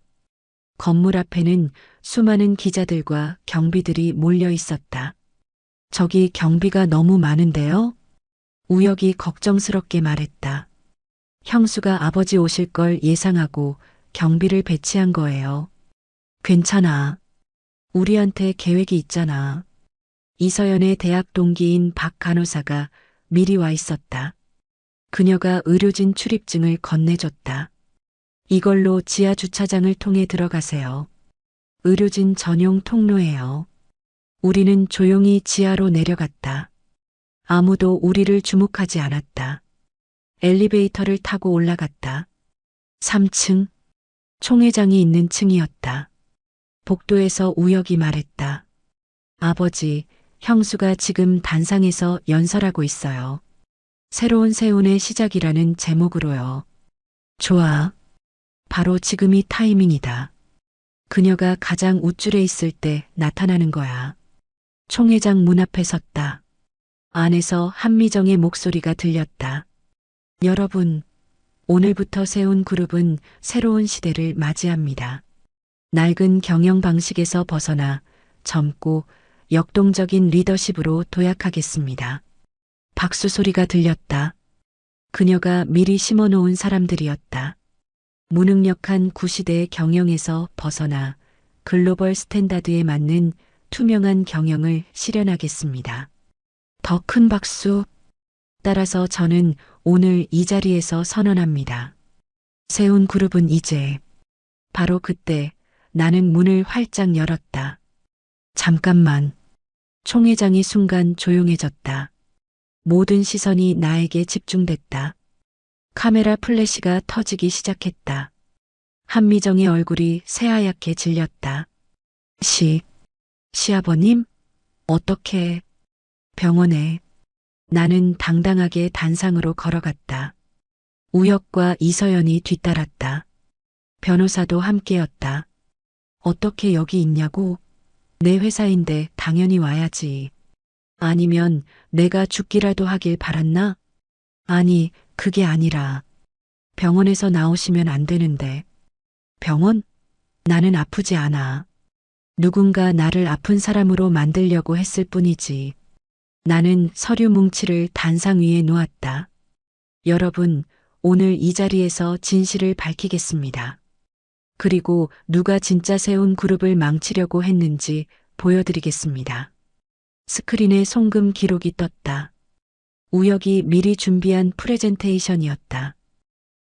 건물 앞에는 수많은 기자들과 경비들이 몰려 있었다. 저기 경비가 너무 많은데요? 우혁이 걱정스럽게 말했다. 형수가 아버지 오실 걸 예상하고 경비를 배치한 거예요. 괜찮아. 우리한테 계획이 있잖아. 이서연의 대학 동기인 박 간호사가 미리 와 있었다. 그녀가 의료진 출입증을 건네줬다. 이걸로 지하 주차장을 통해 들어가세요. 의료진 전용 통로예요. 우리는 조용히 지하로 내려갔다. 아무도 우리를 주목하지 않았다. 엘리베이터를 타고 올라갔다. 3층. 총회장이 있는 층이었다. 복도에서 우혁이 말했다. 아버지, 형수가 지금 단상에서 연설하고 있어요. 새로운 세운의 시작이라는 제목으로요. 좋아. 바로 지금이 타이밍이다. 그녀가 가장 우쭐에 있을 때 나타나는 거야. 총회장 문 앞에 섰다. 안에서 한미정의 목소리가 들렸다. 여러분, 오늘부터 세운 그룹은 새로운 시대를 맞이합니다. 낡은 경영 방식에서 벗어나 젊고 역동적인 리더십으로 도약하겠습니다. 박수 소리가 들렸다. 그녀가 미리 심어놓은 사람들이었다. 무능력한 구시대의 경영에서 벗어나 글로벌 스탠다드에 맞는 투명한 경영을 실현하겠습니다. 더 큰 박수. 따라서 저는 오늘 이 자리에서 선언합니다. 세운 그룹은 이제. 바로 그때 나는 문을 활짝 열었다. 잠깐만. 총회장이 순간 조용해졌다. 모든 시선이 나에게 집중됐다. 카메라 플래시가 터지기 시작했다. 한미정의 얼굴이 새하얗게 질렸다. 시아버님? 어떻게? 병원에. 나는 당당하게 단상으로 걸어갔다. 우혁과 이서연이 뒤따랐다. 변호사도 함께였다. 어떻게 여기 있냐고? 내 회사인데 당연히 와야지. 아니면 내가 죽기라도 하길 바랐나? 아니, 그게 아니라 병원에서 나오시면 안 되는데. 병원? 나는 아프지 않아. 누군가 나를 아픈 사람으로 만들려고 했을 뿐이지. 나는 서류 뭉치를 단상 위에 놓았다. 여러분, 오늘 이 자리에서 진실을 밝히겠습니다. 그리고 누가 진짜 세운 그룹을 망치려고 했는지 보여드리겠습니다. 스크린에 송금 기록이 떴다. 우혁이 미리 준비한 프레젠테이션이었다.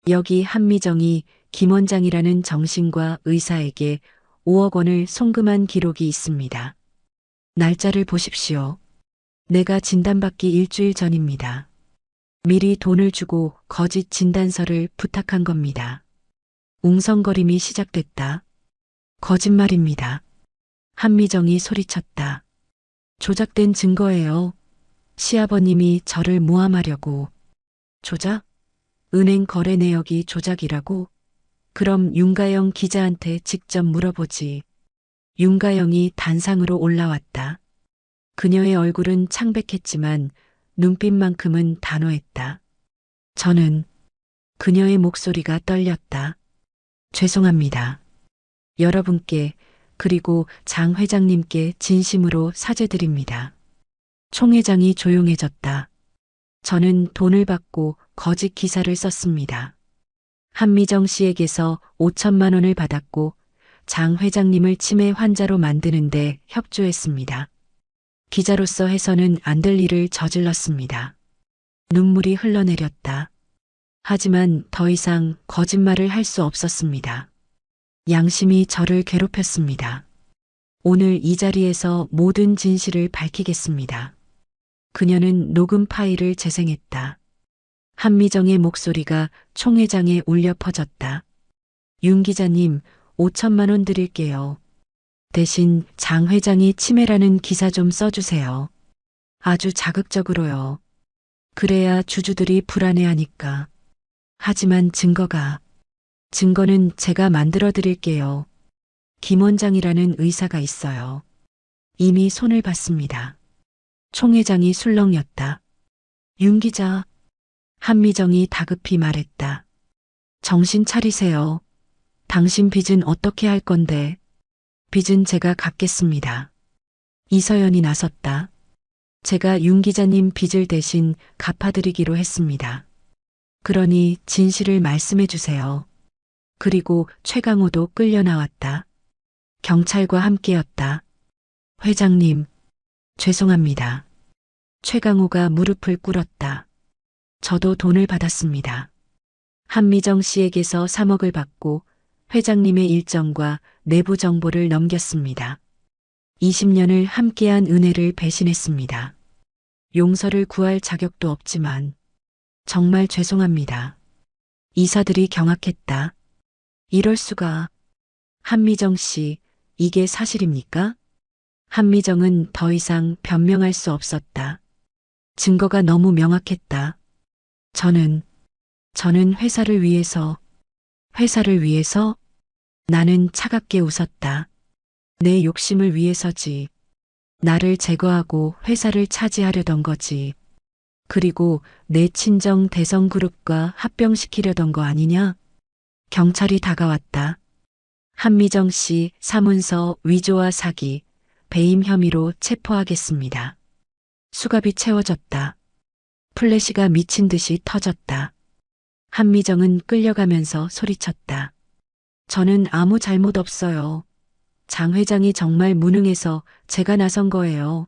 여기 한미정이 김 원장이라는 정신과 의사에게 5억 원을 송금한 기록이 있습니다. 날짜를 보십시오. 내가 진단받기 일주일 전입니다. 미리 돈을 주고 거짓 진단서를 부탁한 겁니다. 웅성거림이 시작됐다. 거짓말입니다. 한미정이 소리쳤다. 조작된 증거예요. 시아버님이 저를 모함하려고. 조작? 은행 거래 내역이 조작이라고? 그럼 윤가영 기자한테 직접 물어보지. 윤가영이 단상으로 올라왔다. 그녀의 얼굴은 창백했지만 눈빛만큼은 단호했다. 저는 그녀의 목소리가 떨렸다. 죄송합니다. 여러분께 그리고 장 회장님께 진심으로 사죄드립니다. 총 회장이 조용해졌다. 저는 돈을 받고 거짓 기사를 썼습니다. 한미정 씨에게서 5천만 원을 받았고 장 회장님을 치매 환자로 만드는데 협조했습니다. 기자로서 해서는 안 될 일을 저질렀습니다. 눈물이 흘러내렸다. 하지만 더 이상 거짓말을 할 수 없었습니다. 양심이 저를 괴롭혔습니다. 오늘 이 자리에서 모든 진실을 밝히겠습니다. 그녀는 녹음 파일을 재생했다. 한미정의 목소리가 총 회장에 울려 퍼졌다. 윤 기자님, 5천만 원 드릴게요. 대신 장 회장이 치매라는 기사 좀 써주세요. 아주 자극적으로요. 그래야 주주들이 불안해하니까. 하지만 증거는 제가 만들어 드릴게요. 김 원장이라는 의사가 있어요. 이미 손을 봤습니다. 총 회장이 술렁였다. 윤 기자. 한미정이 다급히 말했다. 정신 차리세요. 당신 빚은 어떻게 할 건데? 빚은 제가 갚겠습니다. 이서연이 나섰다. 제가 윤 기자님 빚을 대신 갚아드리기로 했습니다. 그러니 진실을 말씀해 주세요. 그리고 최강호도 끌려 나왔다. 경찰과 함께였다. 회장님, 죄송합니다. 최강호가 무릎을 꿇었다. 저도 돈을 받았습니다. 한미정 씨에게서 3억을 받고 회장님의 일정과 내부 정보를 넘겼습니다. 20년을 함께한 은혜를 배신했습니다. 용서를 구할 자격도 없지만 정말 죄송합니다. 이사들이 경악했다. 이럴 수가. 한미정 씨, 이게 사실입니까? 한미정은 더 이상 변명할 수 없었다. 증거가 너무 명확했다. 저는 회사를 위해서 나는 차갑게 웃었다. 내 욕심을 위해서지. 나를 제거하고 회사를 차지하려던 거지. 그리고 내 친정 대성그룹과 합병시키려던 거 아니냐? 경찰이 다가왔다. 한미정 씨 사문서 위조와 사기, 배임 혐의로 체포하겠습니다. 수갑이 채워졌다. 플래시가 미친 듯이 터졌다. 한미정은 끌려가면서 소리쳤다. 저는 아무 잘못 없어요. 장 회장이 정말 무능해서 제가 나선 거예요.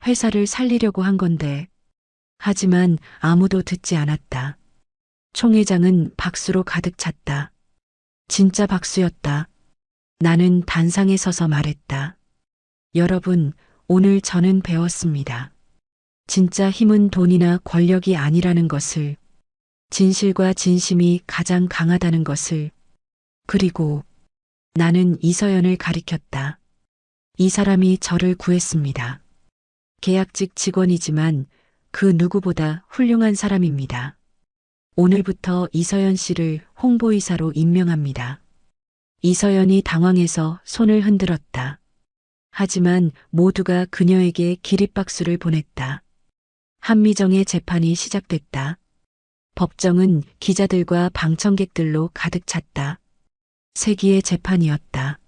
회사를 살리려고 한 건데. 하지만 아무도 듣지 않았다. 총 회장은 박수로 가득 찼다. 진짜 박수였다. 나는 단상에 서서 말했다. 여러분, 오늘 저는 배웠습니다. 진짜 힘은 돈이나 권력이 아니라는 것을, 진실과 진심이 가장 강하다는 것을, 그리고 나는 이서연을 가리켰다. 이 사람이 저를 구했습니다. 계약직 직원이지만 그 누구보다 훌륭한 사람입니다. 오늘부터 이서연 씨를 홍보이사로 임명합니다. 이서연이 당황해서 손을 흔들었다. 하지만 모두가 그녀에게 기립박수를 보냈다. 한미정의 재판이 시작됐다. 법정은 기자들과 방청객들로 가득 찼다. 세기의 재판이었다.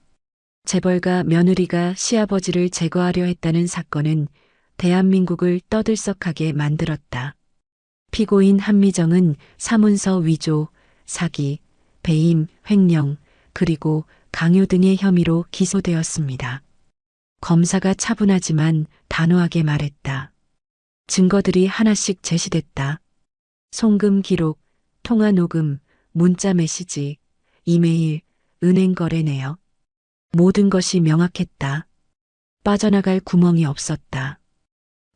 재벌가 며느리가 시아버지를 제거하려 했다는 사건은 대한민국을 떠들썩하게 만들었다. 피고인 한미정은 사문서 위조, 사기, 배임, 횡령, 그리고 강요 등의 혐의로 기소되었습니다. 검사가 차분하지만 단호하게 말했다. 증거들이 하나씩 제시됐다. 송금 기록, 통화 녹음, 문자 메시지, 이메일, 은행 거래 내역. 모든 것이 명확했다. 빠져나갈 구멍이 없었다.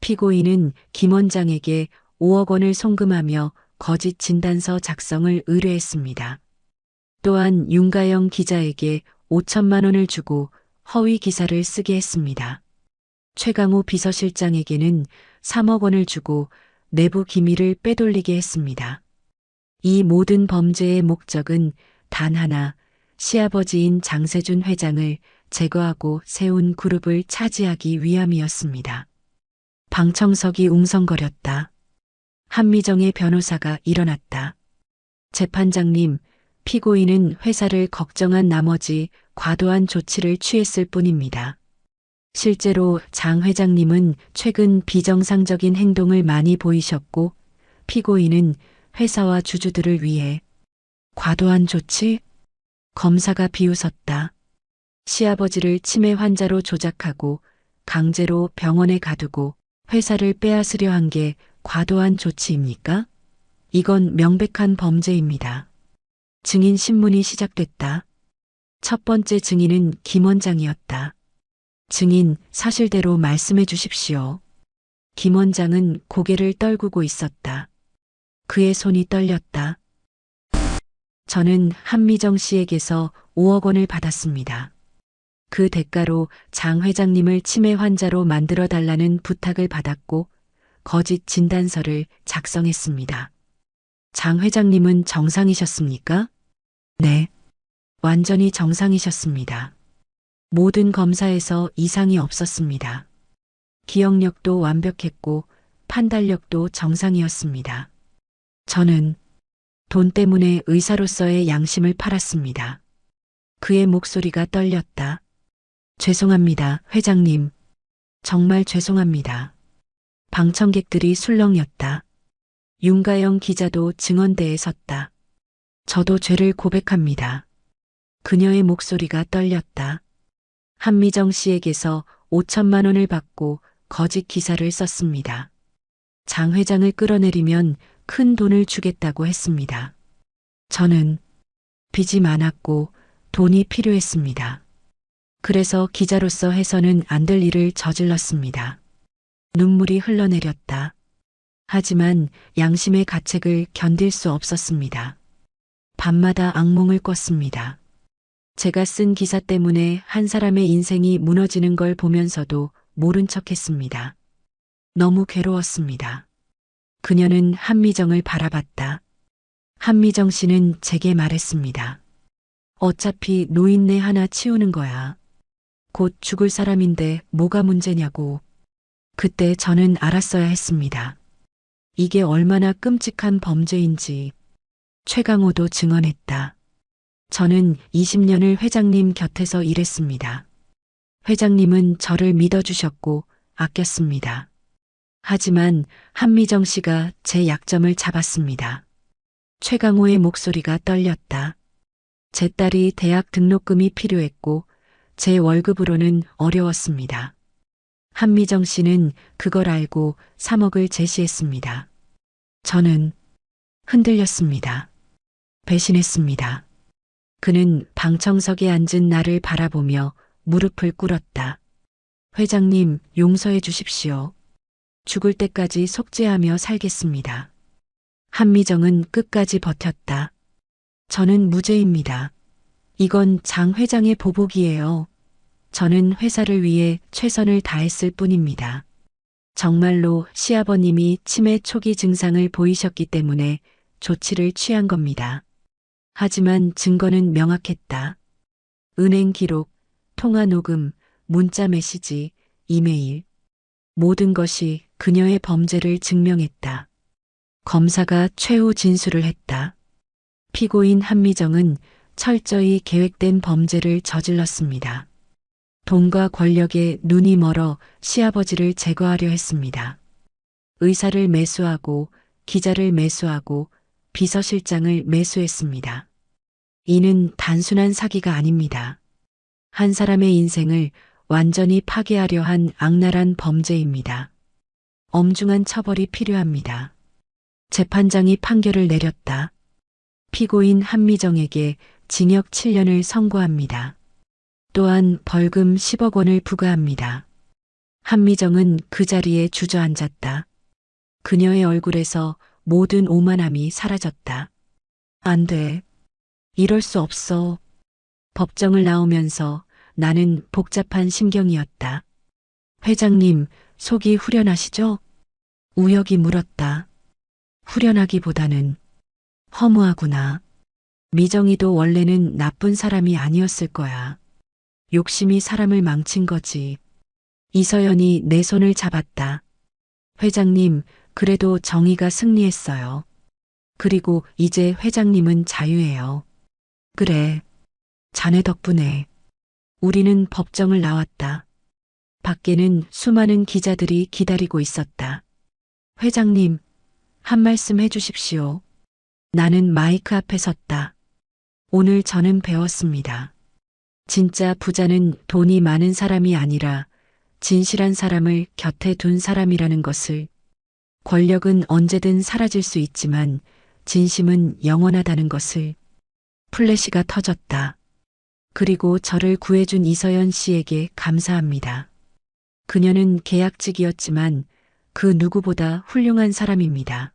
피고인은 김 원장에게 5억 원을 송금하며 거짓 진단서 작성을 의뢰했습니다. 또한 윤가영 기자에게 5천만 원을 주고 허위 기사를 쓰게 했습니다. 최강호 비서실장에게는 3억 원을 주고 내부 기밀을 빼돌리게 했습니다. 이 모든 범죄의 목적은 단 하나, 시아버지인 장세준 회장을 제거하고 세운 그룹을 차지하기 위함이었습니다. 방청석이 웅성거렸다. 한미정의 변호사가 일어났다. 재판장님, 피고인은 회사를 걱정한 나머지 과도한 조치를 취했을 뿐입니다. 실제로 장 회장님은 최근 비정상적인 행동을 많이 보이셨고 피고인은 회사와 주주들을 위해 과도한 조치? 검사가 비웃었다. 시아버지를 치매 환자로 조작하고 강제로 병원에 가두고 회사를 빼앗으려 한 게 과도한 조치입니까? 이건 명백한 범죄입니다. 증인 신문이 시작됐다. 첫 번째 증인은 김 원장이었다. 증인, 사실대로 말씀해 주십시오. 김 원장은 고개를 떨구고 있었다. 그의 손이 떨렸다. 저는 한미정 씨에게서 5억 원을 받았습니다. 그 대가로 장 회장님을 치매 환자로 만들어 달라는 부탁을 받았고 거짓 진단서를 작성했습니다. 장 회장님은 정상이셨습니까? 네. 완전히 정상이셨습니다. 모든 검사에서 이상이 없었습니다. 기억력도 완벽했고 판단력도 정상이었습니다. 저는 돈 때문에 의사로서의 양심을 팔았습니다. 그의 목소리가 떨렸다. 죄송합니다, 회장님. 정말 죄송합니다. 방청객들이 술렁였다. 윤가영 기자도 증언대에 섰다. 저도 죄를 고백합니다. 그녀의 목소리가 떨렸다. 한미정 씨에게서 5천만 원을 받고 거짓 기사를 썼습니다. 장 회장을 끌어내리면 큰 돈을 주겠다고 했습니다. 저는 빚이 많았고 돈이 필요했습니다. 그래서 기자로서 해서는 안 될 일을 저질렀습니다. 눈물이 흘러내렸다. 하지만 양심의 가책을 견딜 수 없었습니다. 밤마다 악몽을 꿨습니다. 제가 쓴 기사 때문에 한 사람의 인생이 무너지는 걸 보면서도 모른 척했습니다. 너무 괴로웠습니다. 그녀는 한미정을 바라봤다. 한미정 씨는 제게 말했습니다. 어차피 노인네 하나 치우는 거야. 곧 죽을 사람인데 뭐가 문제냐고. 그때 저는 알았어야 했습니다. 이게 얼마나 끔찍한 범죄인지. 최강호도 증언했다. 저는 20년을 회장님 곁에서 일했습니다. 회장님은 저를 믿어주셨고 아꼈습니다. 하지만 한미정 씨가 제 약점을 잡았습니다. 최강호의 목소리가 떨렸다. 제 딸이 대학 등록금이 필요했고 제 월급으로는 어려웠습니다. 한미정 씨는 그걸 알고 3억을 제시했습니다. 저는 흔들렸습니다. 배신했습니다. 그는 방청석에 앉은 나를 바라보며 무릎을 꿇었다. 회장님, 용서해 주십시오. 죽을 때까지 속죄하며 살겠습니다. 한미정은 끝까지 버텼다. 저는 무죄입니다. 이건 장 회장의 보복이에요. 저는 회사를 위해 최선을 다했을 뿐입니다. 정말로 시아버님이 치매 초기 증상을 보이셨기 때문에 조치를 취한 겁니다. 하지만 증거는 명확했다. 은행 기록, 통화 녹음, 문자 메시지, 이메일. 모든 것이 그녀의 범죄를 증명했다. 검사가 최후 진술을 했다. 피고인 한미정은 철저히 계획된 범죄를 저질렀습니다. 돈과 권력에 눈이 멀어 시아버지를 제거하려 했습니다. 의사를 매수하고 기자를 매수하고 비서실장을 매수했습니다. 이는 단순한 사기가 아닙니다. 한 사람의 인생을 완전히 파괴하려 한 악랄한 범죄입니다. 엄중한 처벌이 필요합니다. 재판장이 판결을 내렸다. 피고인 한미정에게 징역 7년을 선고합니다. 또한 벌금 10억 원을 부과합니다. 한미정은 그 자리에 주저앉았다. 그녀의 얼굴에서 모든 오만함이 사라졌다. 안 돼. 이럴 수 없어. 법정을 나오면서 나는 복잡한 심경이었다. 회장님, 속이 후련하시죠? 우혁이 물었다. 후련하기보다는 허무하구나. 미정이도 원래는 나쁜 사람이 아니었을 거야. 욕심이 사람을 망친 거지. 이서연이 내 손을 잡았다. 회장님, 그래도 정의가 승리했어요. 그리고 이제 회장님은 자유예요. 그래. 자네 덕분에. 우리는 법정을 나왔다. 밖에는 수많은 기자들이 기다리고 있었다. 회장님, 한 말씀 해주십시오. 나는 마이크 앞에 섰다. 오늘 저는 배웠습니다. 진짜 부자는 돈이 많은 사람이 아니라 진실한 사람을 곁에 둔 사람이라는 것을. 권력은 언제든 사라질 수 있지만 진심은 영원하다는 것을. 플래시가 터졌다. 그리고 저를 구해준 이서연 씨에게 감사합니다. 그녀는 계약직이었지만 그 누구보다 훌륭한 사람입니다.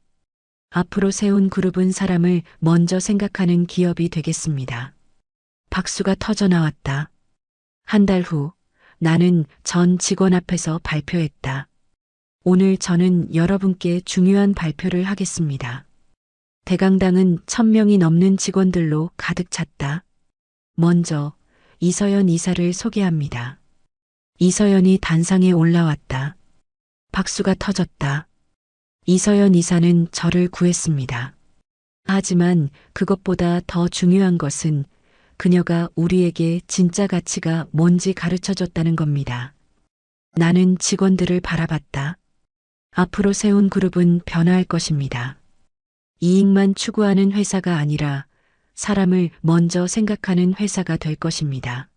앞으로 세운 그룹은 사람을 먼저 생각하는 기업이 되겠습니다. 박수가 터져 나왔다. 한 달 후 나는 전 직원 앞에서 발표했다. 오늘 저는 여러분께 중요한 발표를 하겠습니다. 대강당은 1000명이 넘는 직원들로 가득 찼다. 먼저 이서연 이사를 소개합니다. 이서연이 단상에 올라왔다. 박수가 터졌다. 이서연 이사는 저를 구했습니다. 하지만 그것보다 더 중요한 것은 그녀가 우리에게 진짜 가치가 뭔지 가르쳐줬다는 겁니다. 나는 직원들을 바라봤다. 앞으로 세운 그룹은 변화할 것입니다. 이익만 추구하는 회사가 아니라 사람을 먼저 생각하는 회사가 될 것입니다.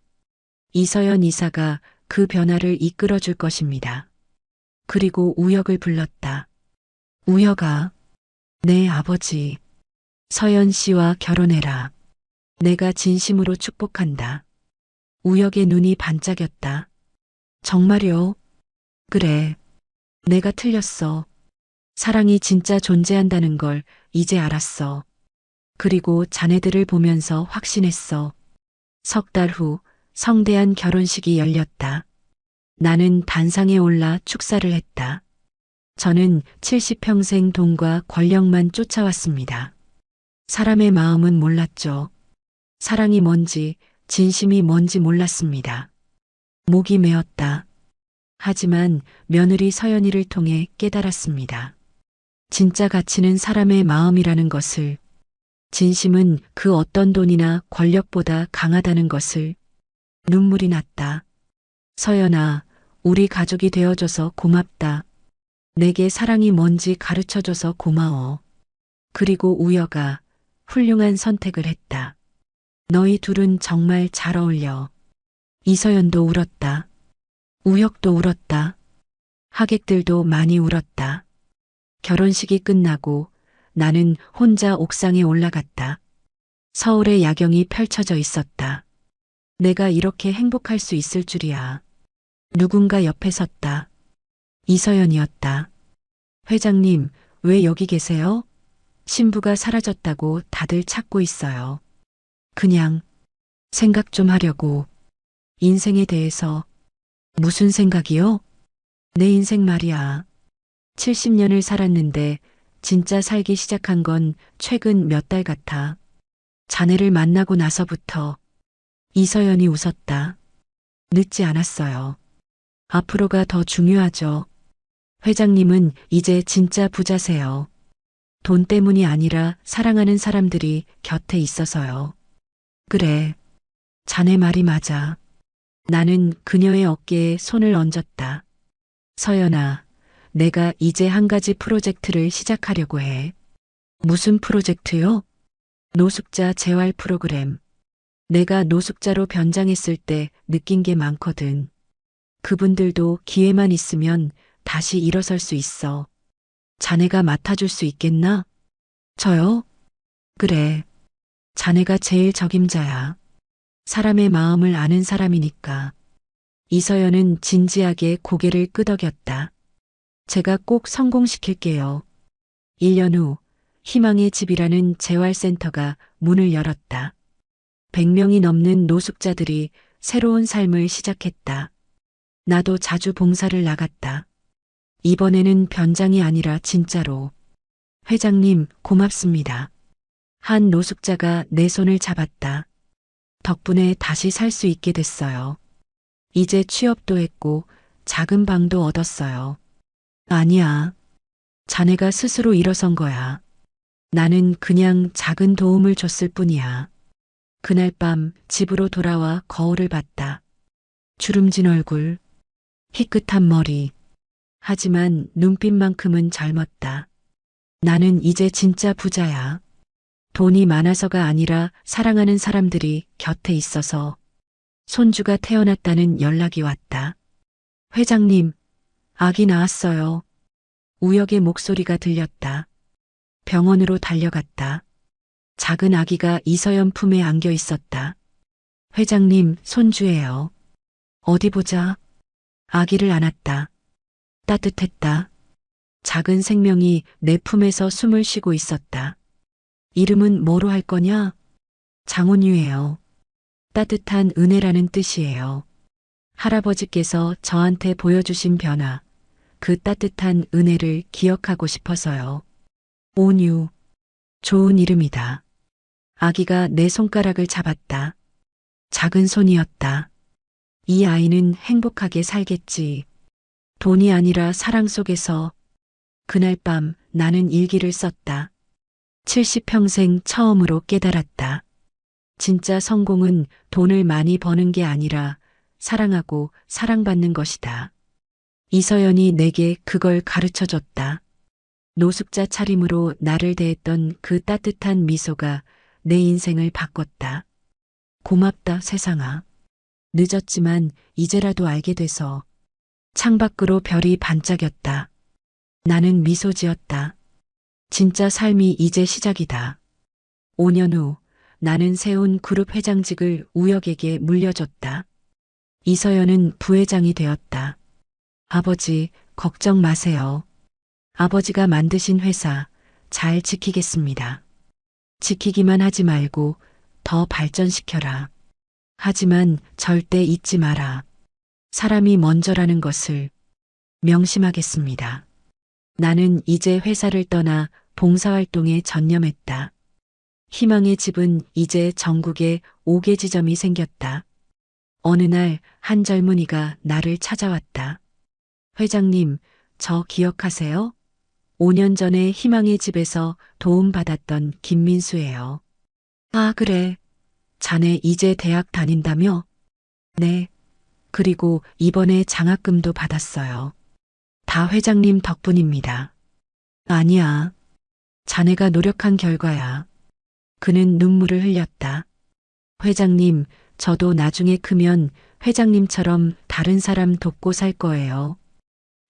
이서연 이사가 그 변화를 이끌어 줄 것입니다. 그리고 우혁을 불렀다. 우혁아, 내 아버지 서연 씨와 결혼해라. 내가 진심으로 축복한다. 우혁의 눈이 반짝였다. 정말요? 그래. 내가 틀렸어. 사랑이 진짜 존재한다는 걸 이제 알았어. 그리고 자네들을 보면서 확신했어. 석 달 후 성대한 결혼식이 열렸다. 나는 단상에 올라 축사를 했다. 저는 70평생 돈과 권력만 쫓아왔습니다. 사람의 마음은 몰랐죠. 사랑이 뭔지, 진심이 뭔지 몰랐습니다. 목이 메었다. 하지만 며느리 서연이를 통해 깨달았습니다. 진짜 가치는 사람의 마음이라는 것을, 진심은 그 어떤 돈이나 권력보다 강하다는 것을. 눈물이 났다. 서연아, 우리 가족이 되어줘서 고맙다. 내게 사랑이 뭔지 가르쳐줘서 고마워. 그리고 우혁아, 훌륭한 선택을 했다. 너희 둘은 정말 잘 어울려. 이서연도 울었다. 우혁도 울었다. 하객들도 많이 울었다. 결혼식이 끝나고 나는 혼자 옥상에 올라갔다. 서울의 야경이 펼쳐져 있었다. 내가 이렇게 행복할 수 있을 줄이야. 누군가 옆에 섰다. 이서연이었다. 회장님, 왜 여기 계세요? 신부가 사라졌다고 다들 찾고 있어요. 그냥 생각 좀 하려고. 인생에 대해서. 무슨 생각이요? 내 인생 말이야. 70년을 살았는데 진짜 살기 시작한 건 최근 몇 달 같아. 자네를 만나고 나서부터. 이서연이 웃었다. 늦지 않았어요. 앞으로가 더 중요하죠. 회장님은 이제 진짜 부자세요. 돈 때문이 아니라 사랑하는 사람들이 곁에 있어서요. 그래. 자네 말이 맞아. 나는 그녀의 어깨에 손을 얹었다. 서연아, 내가 이제 한 가지 프로젝트를 시작하려고 해. 무슨 프로젝트요? 노숙자 재활 프로그램. 내가 노숙자로 변장했을 때 느낀 게 많거든. 그분들도 기회만 있으면 다시 일어설 수 있어. 자네가 맡아줄 수 있겠나? 저요? 그래. 자네가 제일 적임자야. 사람의 마음을 아는 사람이니까. 이서연은 진지하게 고개를 끄덕였다. 제가 꼭 성공시킬게요. 1년 후 희망의 집이라는 재활센터가 문을 열었다. 100명이 넘는 노숙자들이 새로운 삶을 시작했다. 나도 자주 봉사를 나갔다. 이번에는 변장이 아니라 진짜로. 회장님, 고맙습니다. 한 노숙자가 내 손을 잡았다. 덕분에 다시 살 수 있게 됐어요. 이제 취업도 했고 작은 방도 얻었어요. 아니야. 자네가 스스로 일어선 거야. 나는 그냥 작은 도움을 줬을 뿐이야. 그날 밤 집으로 돌아와 거울을 봤다. 주름진 얼굴, 희끗한 머리. 하지만 눈빛만큼은 젊었다. 나는 이제 진짜 부자야. 돈이 많아서가 아니라 사랑하는 사람들이 곁에 있어서. 손주가 태어났다는 연락이 왔다. 회장님, 아기 낳았어요. 우혁의 목소리가 들렸다. 병원으로 달려갔다. 작은 아기가 이서연 품에 안겨 있었다. 회장님, 손주예요. 어디 보자. 아기를 안았다. 따뜻했다. 작은 생명이 내 품에서 숨을 쉬고 있었다. 이름은 뭐로 할 거냐? 장훈유예요. 따뜻한 은혜라는 뜻이에요. 할아버지께서 저한테 보여주신 변화, 그 따뜻한 은혜를 기억하고 싶어서요. 온유. 좋은 이름이다. 아기가 내 손가락을 잡았다. 작은 손이었다. 이 아이는 행복하게 살겠지. 돈이 아니라 사랑 속에서. 그날 밤 나는 일기를 썼다. 70평생 처음으로 깨달았다. 진짜 성공은 돈을 많이 버는 게 아니라 사랑하고 사랑받는 것이다. 이서연이 내게 그걸 가르쳐 줬다. 노숙자 차림으로 나를 대했던 그 따뜻한 미소가 내 인생을 바꿨다. 고맙다, 세상아. 늦었지만 이제라도 알게 돼서. 창밖으로 별이 반짝였다. 나는 미소 지었다. 진짜 삶이 이제 시작이다. 5년 후 나는 세운 그룹 회장직을 우혁에게 물려줬다. 이서연은 부회장이 되었다. 아버지, 걱정 마세요. 아버지가 만드신 회사 잘 지키겠습니다. 지키기만 하지 말고 더 발전시켜라. 하지만 절대 잊지 마라. 사람이 먼저라는 것을. 명심하겠습니다. 나는 이제 회사를 떠나 봉사활동에 전념했다. 희망의 집은 이제 전국에 5개 지점이 생겼다. 어느 날 한 젊은이가 나를 찾아왔다. 회장님, 저 기억하세요? 5년 전에 희망의 집에서 도움받았던 김민수예요. 아, 그래. 자네 이제 대학 다닌다며? 네. 그리고 이번에 장학금도 받았어요. 다 회장님 덕분입니다. 아니야. 자네가 노력한 결과야. 그는 눈물을 흘렸다. 회장님, 저도 나중에 크면 회장님처럼 다른 사람 돕고 살 거예요.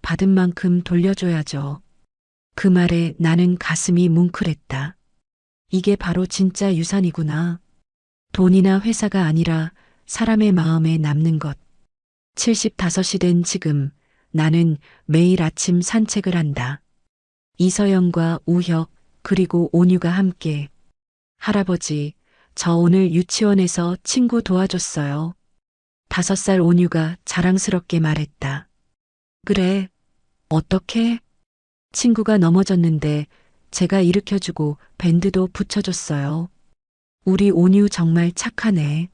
받은 만큼 돌려줘야죠. 그 말에 나는 가슴이 뭉클했다. 이게 바로 진짜 유산이구나. 돈이나 회사가 아니라 사람의 마음에 남는 것. 75이 된 지금 나는 매일 아침 산책을 한다. 이서영과 우혁 그리고 온유가 함께. 할아버지, 저 오늘 유치원에서 친구 도와줬어요. 5살 온유가 자랑스럽게 말했다. 그래, 어떻게? 친구가 넘어졌는데 제가 일으켜주고 밴드도 붙여줬어요. 우리 온유 정말 착하네.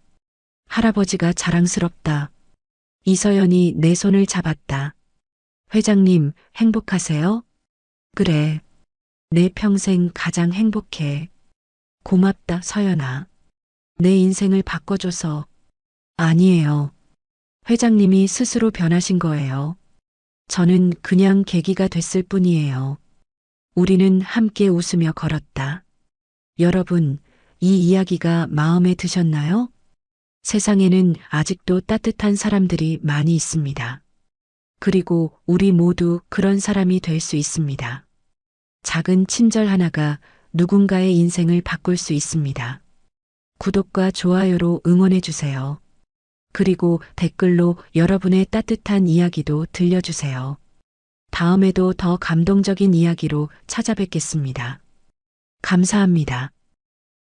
할아버지가 자랑스럽다. 이서연이 내 손을 잡았다. 회장님, 행복하세요? 그래. 내 평생 가장 행복해. 고맙다, 서연아. 내 인생을 바꿔줘서. 아니에요. 회장님이 스스로 변하신 거예요. 저는 그냥 계기가 됐을 뿐이에요. 우리는 함께 웃으며 걸었다. 여러분, 이 이야기가 마음에 드셨나요? 세상에는 아직도 따뜻한 사람들이 많이 있습니다. 그리고 우리 모두 그런 사람이 될 수 있습니다. 작은 친절 하나가 누군가의 인생을 바꿀 수 있습니다. 구독과 좋아요로 응원해 주세요. 그리고 댓글로 여러분의 따뜻한 이야기도 들려주세요. 다음에도 더 감동적인 이야기로 찾아뵙겠습니다. 감사합니다.